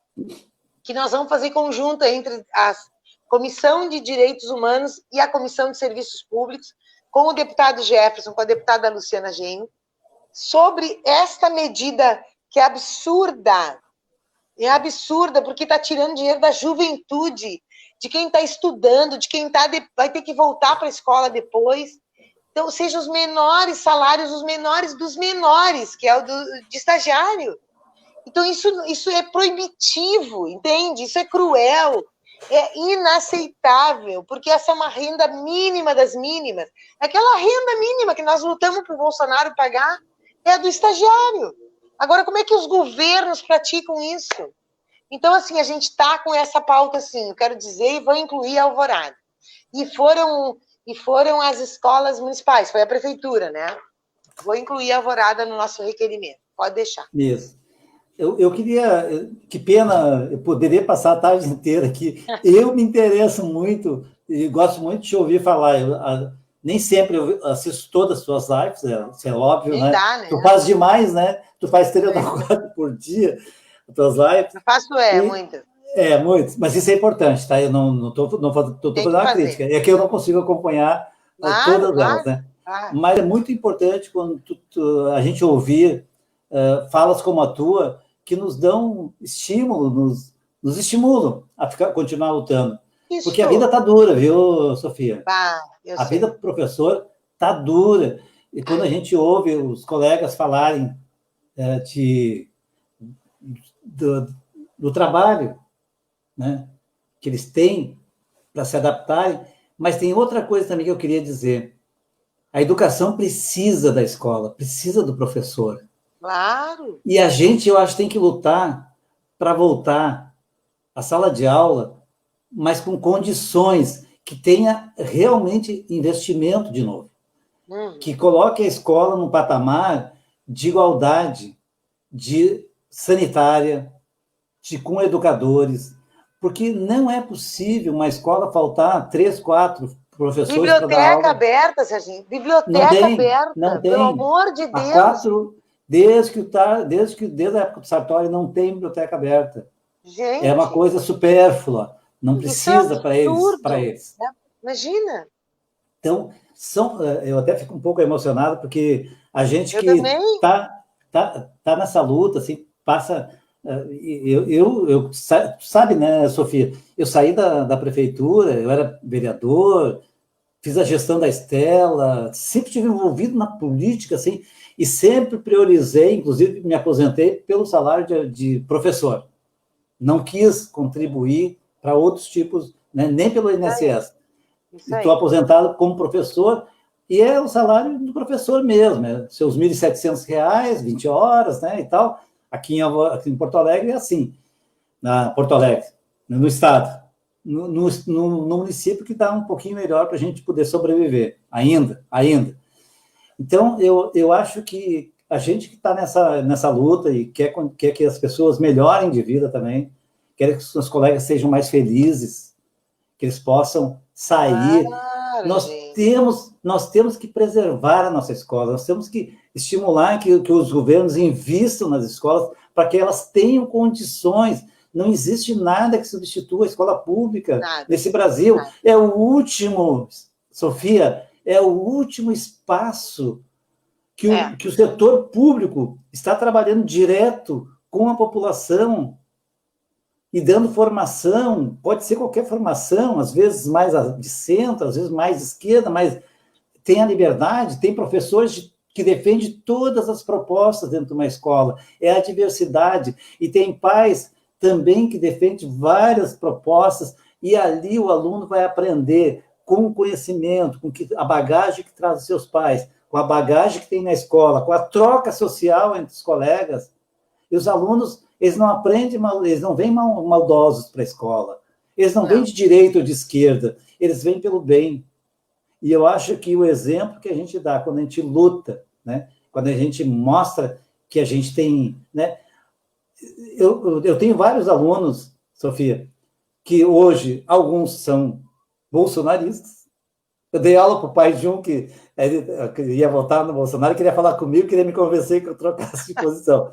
que nós vamos fazer conjunta entre a Comissão de Direitos Humanos e a Comissão de Serviços Públicos, com o deputado Jefferson, com a deputada Luciana Genro, sobre esta medida que é absurda. É absurda, porque está tirando dinheiro da juventude, de quem está estudando, de quem vai ter que voltar para a escola depois. Então, seja os menores salários, os menores dos menores, que é o de estagiário. Então, isso é proibitivo, entende? Isso é cruel, é inaceitável, porque essa é uma renda mínima das mínimas. Aquela renda mínima que nós lutamos para o Bolsonaro pagar é a do estagiário. Agora, como é que os governos praticam isso? Então, assim, a gente está com essa pauta, assim, eu quero dizer, e vou incluir a Alvorada. E foram as escolas municipais, foi a prefeitura, né? Vou incluir a Alvorada no nosso requerimento, pode deixar. Isso. Eu queria, que pena, eu poderia passar a tarde inteira aqui. Eu me interesso muito e gosto muito de te ouvir falar. Nem sempre eu assisto todas as suas lives, isso é óbvio, né? Dá, né? Tu faz demais, né? Tu faz 3 ou 4 por dia, as tuas lives. Eu faço, muito. Muito, mas isso é importante, tá? Eu não estou fazendo uma crítica, é que eu não consigo acompanhar todas elas, né? Mas é muito importante quando a gente ouvir falas como a tua, que nos dão estímulo, nos estimulam a continuar lutando. Isso. Porque a vida está dura, viu, Sofia? Eu a sei. vida do professor está dura. E quando a gente ouve os colegas falarem do trabalho, né, que eles têm para se adaptarem, mas tem outra coisa também que eu queria dizer. A educação precisa da escola, precisa do professor. Claro. E a gente, eu acho, tem que lutar para voltar à sala de aula, mas com condições que tenha realmente investimento de novo. Que coloque a escola num patamar de igualdade, de sanitária, com educadores, porque não é possível uma escola faltar 3, 4 professores para dar aula. Biblioteca aberta, Serginho. Biblioteca aberta. Não tem. Pelo amor de Deus. Há 4, desde a época do Sartori, não tem biblioteca aberta. Gente. É uma coisa supérflua. Não precisa para eles. Imagina. Então, eu até fico um pouco emocionado, porque a gente que está nessa luta, assim, passa... sabe, né, Sofia? Eu saí da prefeitura, eu era vereador, fiz a gestão da Estela, sempre estive envolvido na política, assim, e sempre priorizei, inclusive me aposentei pelo salário de professor. Não quis contribuir para outros tipos, né, nem pelo INSS. Estou aposentado como professor, e é o salário do professor mesmo, seus R$ 1.700, 20 horas, né, e tal. Aqui em Porto Alegre é assim, na Porto Alegre, no estado, no município que está um pouquinho melhor para a gente poder sobreviver, ainda. Então, eu acho que a gente que está nessa luta e quer que as pessoas melhorem de vida também, quer que os seus colegas sejam mais felizes, que eles possam sair. Nós temos que preservar a nossa escola, nós temos que estimular que os governos invistam nas escolas para que elas tenham condições. Não existe nada que substitua a escola pública nesse Brasil. É o último, Sofia, é o último espaço que o setor público está trabalhando direto com a população e dando formação, pode ser qualquer formação, às vezes mais de centro, às vezes mais de esquerda, mas tem a liberdade, tem professores que defendem todas as propostas dentro de uma escola, é a diversidade, e tem pais também que defendem várias propostas, e ali o aluno vai aprender com o conhecimento, com a bagagem que traz os seus pais, com a bagagem que tem na escola, com a troca social entre os colegas, e os alunos, eles não aprendem, eles não vêm maldosos para a escola, eles não vêm de direita ou de esquerda, eles vêm pelo bem. E eu acho que o exemplo que a gente dá quando a gente luta, né, quando a gente mostra que a gente tem... Né, eu tenho vários alunos, Sofia, que hoje, alguns são bolsonaristas. Eu dei aula para o pai de um que ia votar no Bolsonaro, queria falar comigo, queria me convencer que eu trocasse de posição.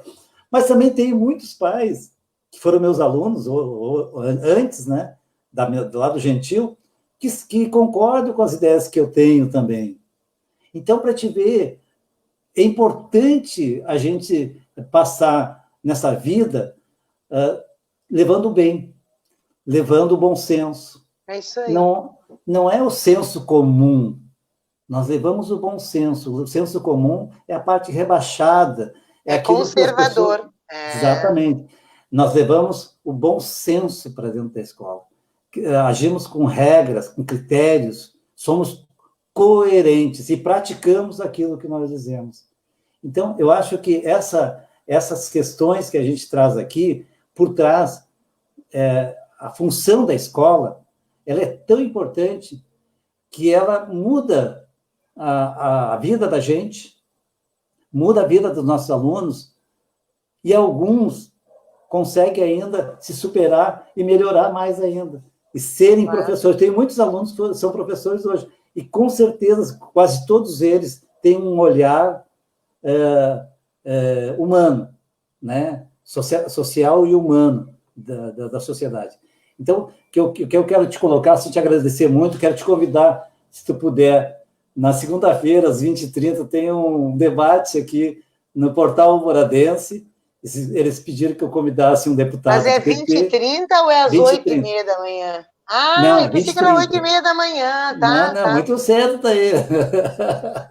Mas também tenho muitos pais que foram meus alunos antes, né, do lado Gentil, que concordam com as ideias que eu tenho também. Então, para te ver, é importante a gente passar nessa vida levando o bem, levando o bom senso. É isso aí. Não é o senso comum. Nós levamos o bom senso. O senso comum é a parte rebaixada. É conservador. Exatamente. Nós levamos o bom senso para dentro da escola. Agimos com regras, com critérios, somos coerentes e praticamos aquilo que nós dizemos. Então, eu acho que essas questões que a gente traz aqui, por trás, a função da escola, ela é tão importante que ela muda a vida da gente, muda a vida dos nossos alunos, e alguns conseguem ainda se superar e melhorar mais ainda, e serem professores. Tem muitos alunos que são professores hoje, e com certeza, quase todos eles têm um olhar humano, né? Social e humano da sociedade. Então, o que eu quero te colocar, assim, te agradecer muito, quero te convidar, se tu puder, na segunda-feira, às 20h30, tem um debate aqui no Portal Alvoradense. Eles pediram que eu convidasse um deputado Mas é do PT. 20h30 ou é às 20h30. 8h30 da manhã? Ah, Não, eu é pensei que era 20h30. 8h30 da manhã, Não, tá, não, tá. muito cedo tá aí.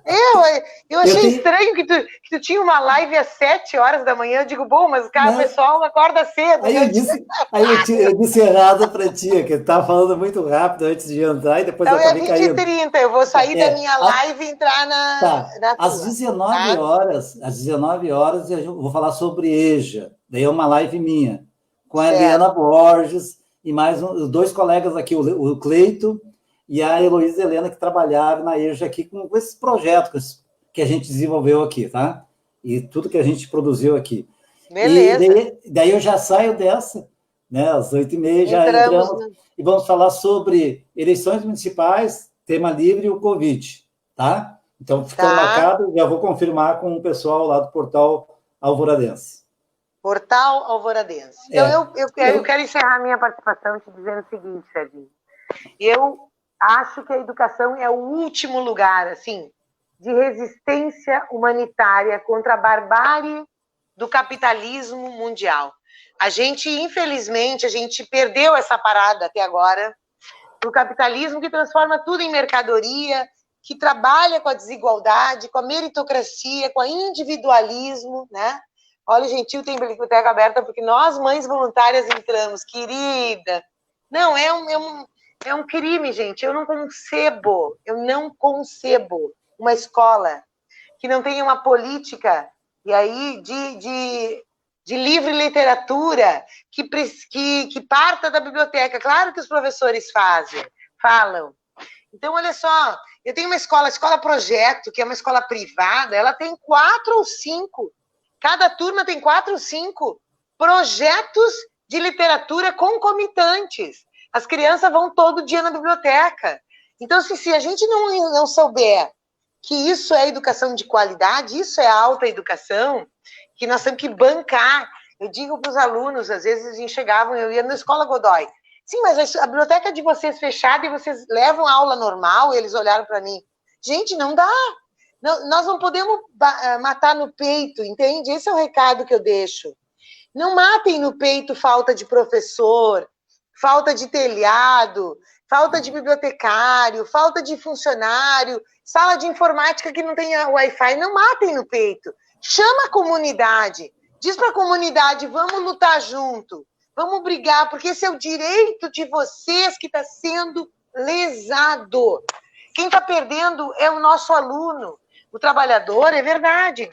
Eu Eu achei tenho... estranho que tu tinha uma live às 7h da manhã. Eu digo, bom, mas o Não, pessoal acorda cedo, aí né? eu disse errado para ti, que eu estava falando muito rápido antes de entrar e depois eu Então é acabei vinte e caindo. trinta. Eu vou sair da É, minha live e entrar tá. na Às tua, 19 tá? horas, eu vou falar sobre EJA. Daí é uma live minha, com a Eliana Certo. Borges e mais dois colegas aqui, o Cleito e a Heloísa Helena, que trabalharam na EJA aqui com esses projetos que a gente desenvolveu aqui, tá? E tudo que a gente produziu aqui. E Beleza. daí eu já saio dessa, né? Às 8h30 já Entramos entramos no... e vamos falar sobre eleições municipais, tema livre e o Covid, tá? Então fica Tá. marcado, já vou confirmar com o pessoal lá do portal Alvoradense. Portal Alvoradense. Então É, eu quero encerrar minha participação te dizendo o seguinte, Serginho. Eu acho que a educação é o último lugar, assim, de resistência humanitária contra a barbárie do capitalismo mundial. Infelizmente, a gente perdeu essa parada até agora, do capitalismo que transforma tudo em mercadoria, que trabalha com a desigualdade, com a meritocracia, com o individualismo, né? Olha, o Gentil tem biblioteca aberta porque nós, mães voluntárias, entramos, querida. Não, é um crime, gente. Eu não concebo uma escola que não tenha uma política e aí de livre literatura que parta da biblioteca. Claro que os professores falam. Então, olha só, eu tenho uma escola, a Escola Projeto, que é uma escola privada, ela tem 4 ou 5. Cada turma tem 4 ou 5 projetos de literatura concomitantes. As crianças vão todo dia na biblioteca. Então, se a gente não souber que isso é educação de qualidade, isso é alta educação, que nós temos que bancar. Eu digo para os alunos, às vezes eles chegavam, eu ia na Escola Godoy. Sim, mas a biblioteca de vocês fechada e vocês levam a aula normal? E eles olharam para mim. Gente, não dá. Não, nós não podemos matar no peito, entende? Esse é o recado que eu deixo. Não matem no peito falta de professor, falta de telhado, falta de bibliotecário, falta de funcionário, sala de informática que não tem Wi-Fi. Não matem no peito. Chama a comunidade. Diz para a comunidade, vamos lutar junto. Vamos brigar, porque esse é o direito de vocês que está sendo lesado. Quem está perdendo é o nosso aluno. O trabalhador, é verdade,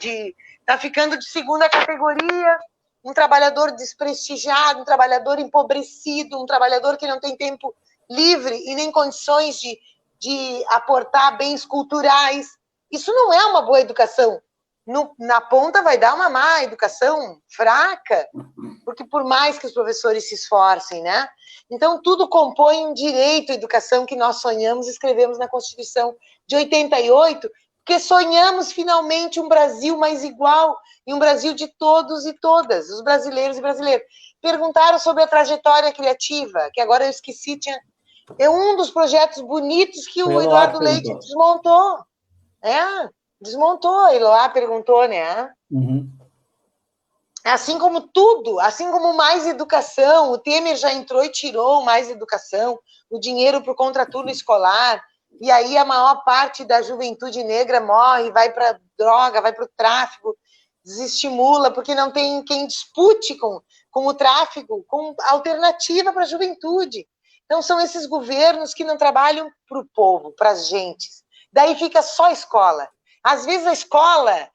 está ficando de segunda categoria, um trabalhador desprestigiado, um trabalhador empobrecido, um trabalhador que não tem tempo livre e nem condições de aportar bens culturais. Isso não é uma boa educação. Na ponta vai dar uma má educação fraca, porque por mais que os professores se esforcem, né? Então, tudo compõe um direito à educação que nós sonhamos e escrevemos na Constituição de 88, porque sonhamos finalmente um Brasil mais igual e um Brasil de todos e todas, os brasileiros e brasileiras. Perguntaram sobre a trajetória criativa, que agora eu esqueci, é um dos projetos bonitos que o Eduardo Leite desmontou. Desmontou, a Eloá perguntou, né? Uhum. Assim como tudo, assim como mais educação, o Temer já entrou e tirou mais educação, o dinheiro para o contraturno escolar, e aí a maior parte da juventude negra morre, vai para droga, vai para o tráfico, desestimula, porque não tem quem dispute com o tráfico, com alternativa para a juventude. Então, são esses governos que não trabalham para o povo, para as gentes. Daí fica só a escola. Às vezes a escola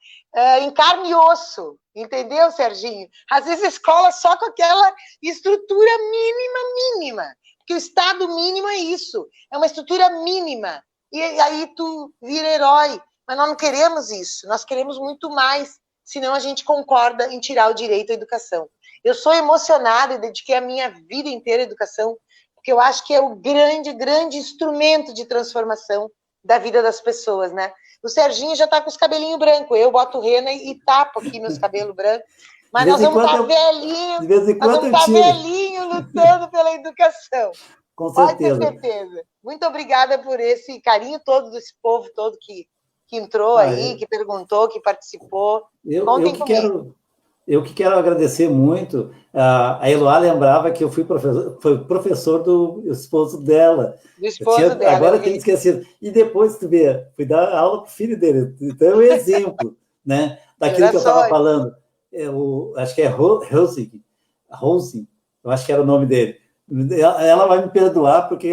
em carne e osso, entendeu, Serginho? Às vezes a escola só com aquela estrutura mínima, porque o estado mínimo é isso, é uma estrutura mínima, e aí tu vira herói, mas nós não queremos isso, nós queremos muito mais, senão a gente concorda em tirar o direito à educação. Eu sou emocionada e dediquei a minha vida inteira à educação, porque eu acho que é o grande instrumento de transformação da vida das pessoas, né? O Serginho já está com os cabelinhos brancos, eu boto rena e tapo aqui meus cabelos brancos, mas nós vamos estar velhinhos, lutando pela educação. Com certeza. Pode ter certeza. Muito obrigada por esse carinho todo desse povo todo que entrou aí, que perguntou, que participou. Contem comigo. eu que quero agradecer muito. A Eloá lembrava que eu fui professor do esposo dela. Do esposo dela. Agora eu tenho esquecido. E depois, tu vê, fui dar aula para o filho dele. Então, é um exemplo, né? Daquilo que eu estava falando. Acho que é Rose, eu acho que era o nome dele. Ela vai me perdoar, porque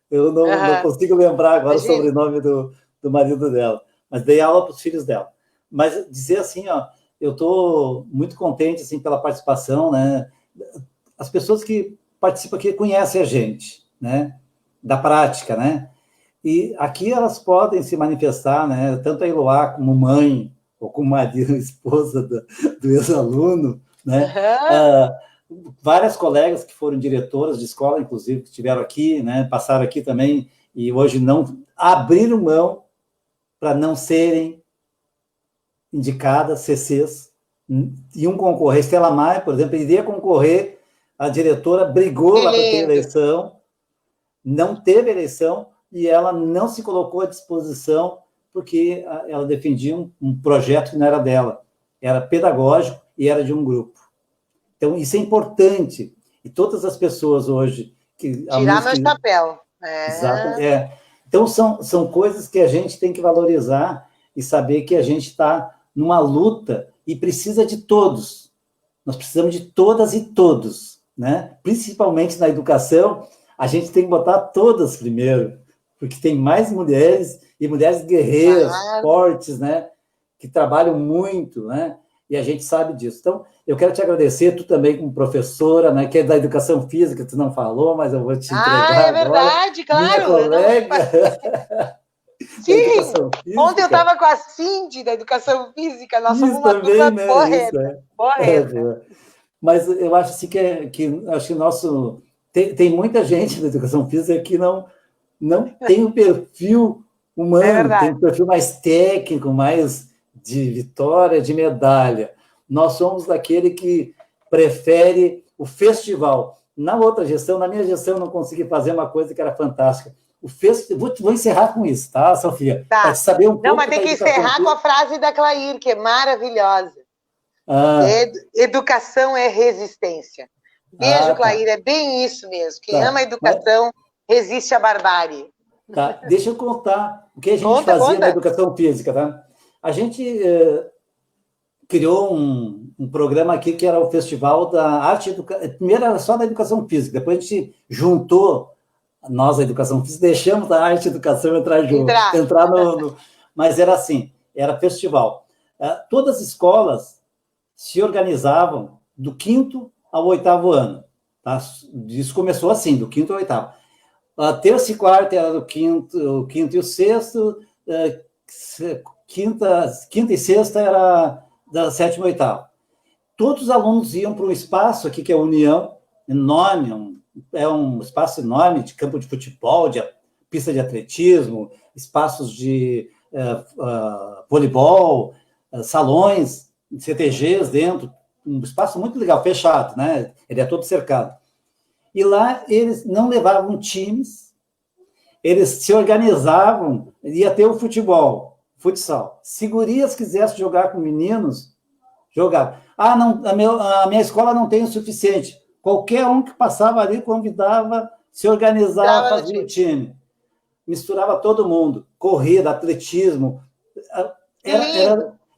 eu não consigo lembrar agora o sobrenome do marido dela. Mas dei aula para os filhos dela. Mas dizer assim, ó, eu estou muito contente assim, pela participação, né? As pessoas que participam aqui conhecem a gente, né? Da prática, né? E aqui elas podem se manifestar, né? Tanto a Eloá como mãe, ou como marido, esposa do ex-aluno, né? Várias colegas que foram diretoras de escola, inclusive, que estiveram aqui, né? Passaram aqui também, e hoje não abriram mão para não serem indicadas, CCs, iam concorrer. Estela Maia, por exemplo, iria concorrer, a diretora brigou lá para ter eleição, não teve eleição, e ela não se colocou à disposição, porque ela defendia um projeto que não era dela, era pedagógico e era de um grupo. Então, isso é importante, e todas as pessoas hoje... Tirar meu chapéu. Exato, Então, são coisas que a gente tem que valorizar e saber que a gente está numa luta e precisa de todos. Nós precisamos de todas e todos, né? Principalmente na educação, a gente tem que botar todas primeiro, porque tem mais mulheres, e mulheres guerreiras, fortes, né? Que trabalham muito, né? E a gente sabe disso. Então, eu quero te agradecer, tu também como professora, né? Que é da educação física, tu não falou, mas eu vou te entregar é verdade, agora. Claro. Minha colega... Sim, ontem eu estava com a Cindy da educação física, nós somos uma turma porreta. Mas eu acho assim que acho que nosso tem muita gente da educação física que não tem um perfil humano, tem um perfil mais técnico, mais de vitória, de medalha. Nós somos daquele que prefere o festival. Na outra gestão, na minha gestão, eu não consegui fazer uma coisa que era fantástica. Vou encerrar com isso, tá, Sofia? Tá. Para te saber um pouco. Não, mas tem que encerrar com a frase da Clair, que é maravilhosa. Educação é resistência. Beijo, Clair, é bem isso mesmo. Quem ama a educação resiste à barbárie. Tá, deixa eu contar o que a gente fazia na educação física, tá? A gente criou um programa aqui que era o Festival da Arte Educação. Primeiro era só da educação física, depois a gente juntou nós, a educação física, deixamos a arte e a educação entrar junto. Entrar no... Mas era assim, era festival. Todas as escolas se organizavam do 5º ao 8º ano. Tá? Isso começou assim, do 5º ao 8º. A terça e quarta era do quinto e o sexto, quinta e sexta era da 7ª e 8ª. Todos os alunos iam para um espaço aqui, que é a União, enorme, é um espaço enorme de campo de futebol, de pista de atletismo, espaços de voleibol, salões, CTGs dentro, um espaço muito legal, fechado, né? Ele é todo cercado. E lá eles não levavam times, eles se organizavam, ia ter o futsal. Se gurias quisessem jogar com meninos, jogavam. Não, a minha escola não tem o suficiente. Qualquer um que passava ali convidava, se organizava, fazia o time. Misturava todo mundo. Corrida, atletismo.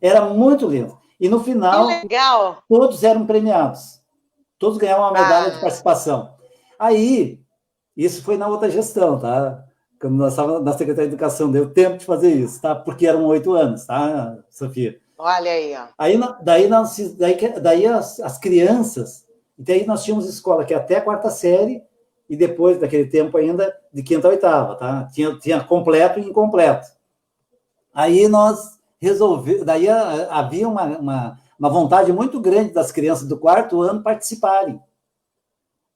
Era muito lindo. E no final, todos eram premiados. Todos ganhavam uma medalha de participação. Aí, isso foi na outra gestão, tá? Quando nós estávamos na Secretaria de Educação, deu tempo de fazer isso, tá? Porque eram 8 anos, tá, Sofia? Olha aí, ó. Daí as crianças... Daí nós tínhamos escola que até a 4ª série, e depois daquele tempo ainda, de 5ª a 8ª, tá? Tinha completo e incompleto. Aí nós resolvemos... Daí havia uma vontade muito grande das crianças do 4º ano participarem.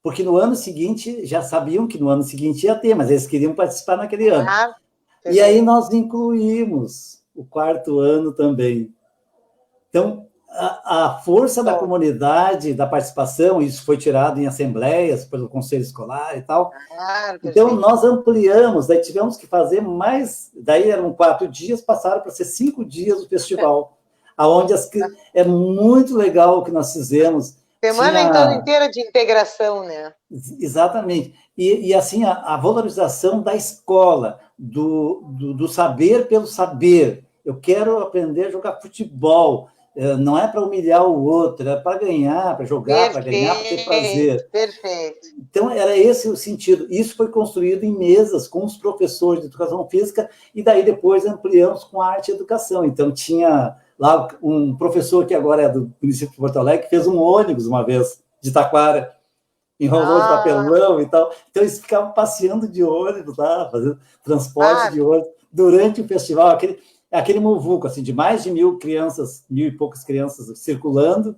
Porque no ano seguinte, já sabiam que no ano seguinte ia ter, mas eles queriam participar naquele ano. E aí nós incluímos o 4º ano também. Então, a força da comunidade, da participação, isso foi tirado em assembleias pelo Conselho Escolar e tal. Então, nós ampliamos, daí tivemos que fazer mais, daí eram 4 dias, passaram para ser 5 dias o festival. aonde é muito legal o que nós fizemos. Semana então inteira de integração, né? Exatamente. E assim, a valorização da escola, do saber pelo saber. Eu quero aprender a jogar futebol. Não é para humilhar o outro, é para ganhar, para jogar, para ganhar, para ter prazer. Perfeito. Então, era esse o sentido. Isso foi construído em mesas com os professores de educação física, e daí depois ampliamos com a arte e educação. Então, tinha lá um professor que agora é do município de Porto Alegre, que fez um ônibus uma vez, de Taquara, enrolou de papelão e tal. Então, eles ficavam passeando de ônibus lá, fazendo transporte de ônibus durante o festival, aquele muvuco, assim, de mais de 1.000 crianças, 1.000 e poucas crianças circulando,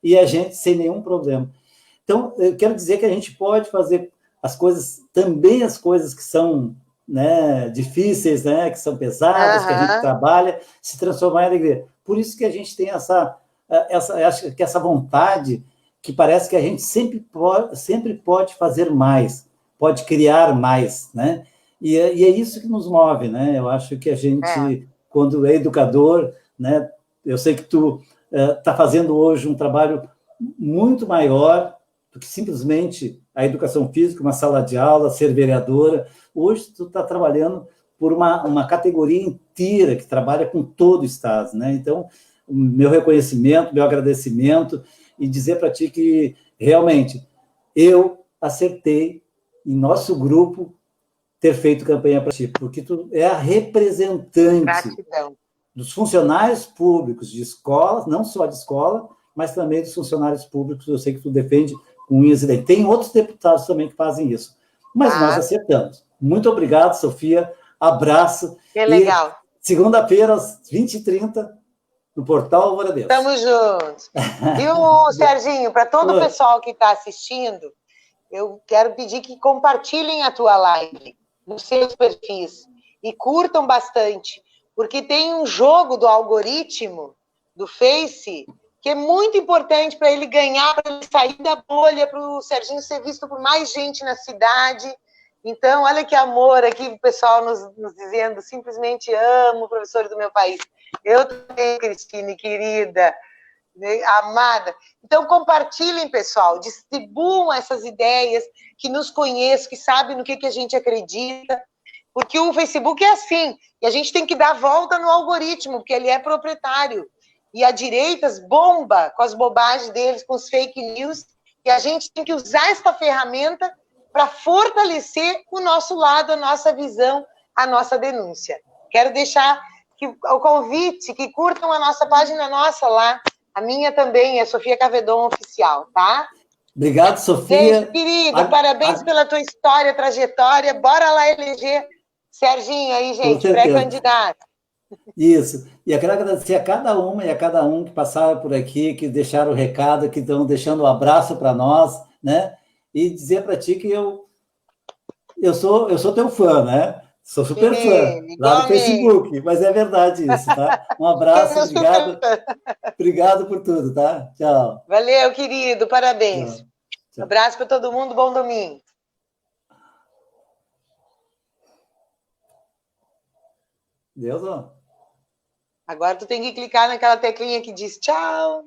e a gente sem nenhum problema. Então, eu quero dizer que a gente pode fazer as coisas, também as coisas que são, né, difíceis, né, que são pesadas, que a gente trabalha, se transformar em alegria. Por isso que a gente tem acho que essa vontade, que parece que a gente sempre pode fazer mais, pode criar mais, né? E é isso que nos move, né? Eu acho que a gente, quando é educador, né? Eu sei que tu está fazendo hoje um trabalho muito maior do que simplesmente a educação física, uma sala de aula, ser vereadora. Hoje tu está trabalhando por uma categoria inteira que trabalha com todo o Estado, né? Então, meu reconhecimento, meu agradecimento, e dizer para ti que, realmente, eu acertei, em nosso grupo, ter feito campanha para ti, porque tu é a representante dos funcionários públicos de escolas, não só de escola, mas também dos funcionários públicos. Eu sei que tu defende com unhas e dentes. Tem outros deputados também que fazem isso, mas nós acertamos. Muito obrigado, Sofia, abraço. Que legal. E segunda-feira, às 20h30, no Portal Alvoradeus. Estamos juntos. Viu, Serginho? Para todo o pessoal que está assistindo, eu quero pedir que compartilhem a tua live nos seus perfis e curtam bastante, porque tem um jogo do algoritmo do Face que é muito importante para ele ganhar, para ele sair da bolha, para o Serginho ser visto por mais gente na cidade. Então, olha que amor aqui, o pessoal nos dizendo, simplesmente amo, professor do meu país. Eu também, Cristine, querida, amada. Então, compartilhem, pessoal, distribuam essas ideias, que nos conheçam, que sabem no que a gente acredita, porque o Facebook é assim, e a gente tem que dar volta no algoritmo, porque ele é proprietário. E a direita bomba com as bobagens deles, com os fake news, e a gente tem que usar esta ferramenta para fortalecer o nosso lado, a nossa visão, a nossa denúncia. Quero deixar o convite, que curtam a nossa página nossa lá, a minha também, é Sofia Cavedon Oficial, tá? Obrigado, Sofia. Beijo, querida, parabéns pela tua história, trajetória, bora lá eleger Serginho aí, gente, pré-candidato. Isso, e eu quero agradecer a cada uma e a cada um que passaram por aqui, que deixaram o recado, que estão deixando um abraço para nós, né? E dizer para ti que eu sou teu fã, né? Sou super fã, lá no Facebook, mas é verdade isso, tá? Um abraço, obrigado. Obrigado por tudo, tá? Tchau. Valeu, querido, parabéns. Tchau. Tchau. Abraço para todo mundo, bom domingo. Deus, ó. Agora tu tem que clicar naquela teclinha que diz tchau.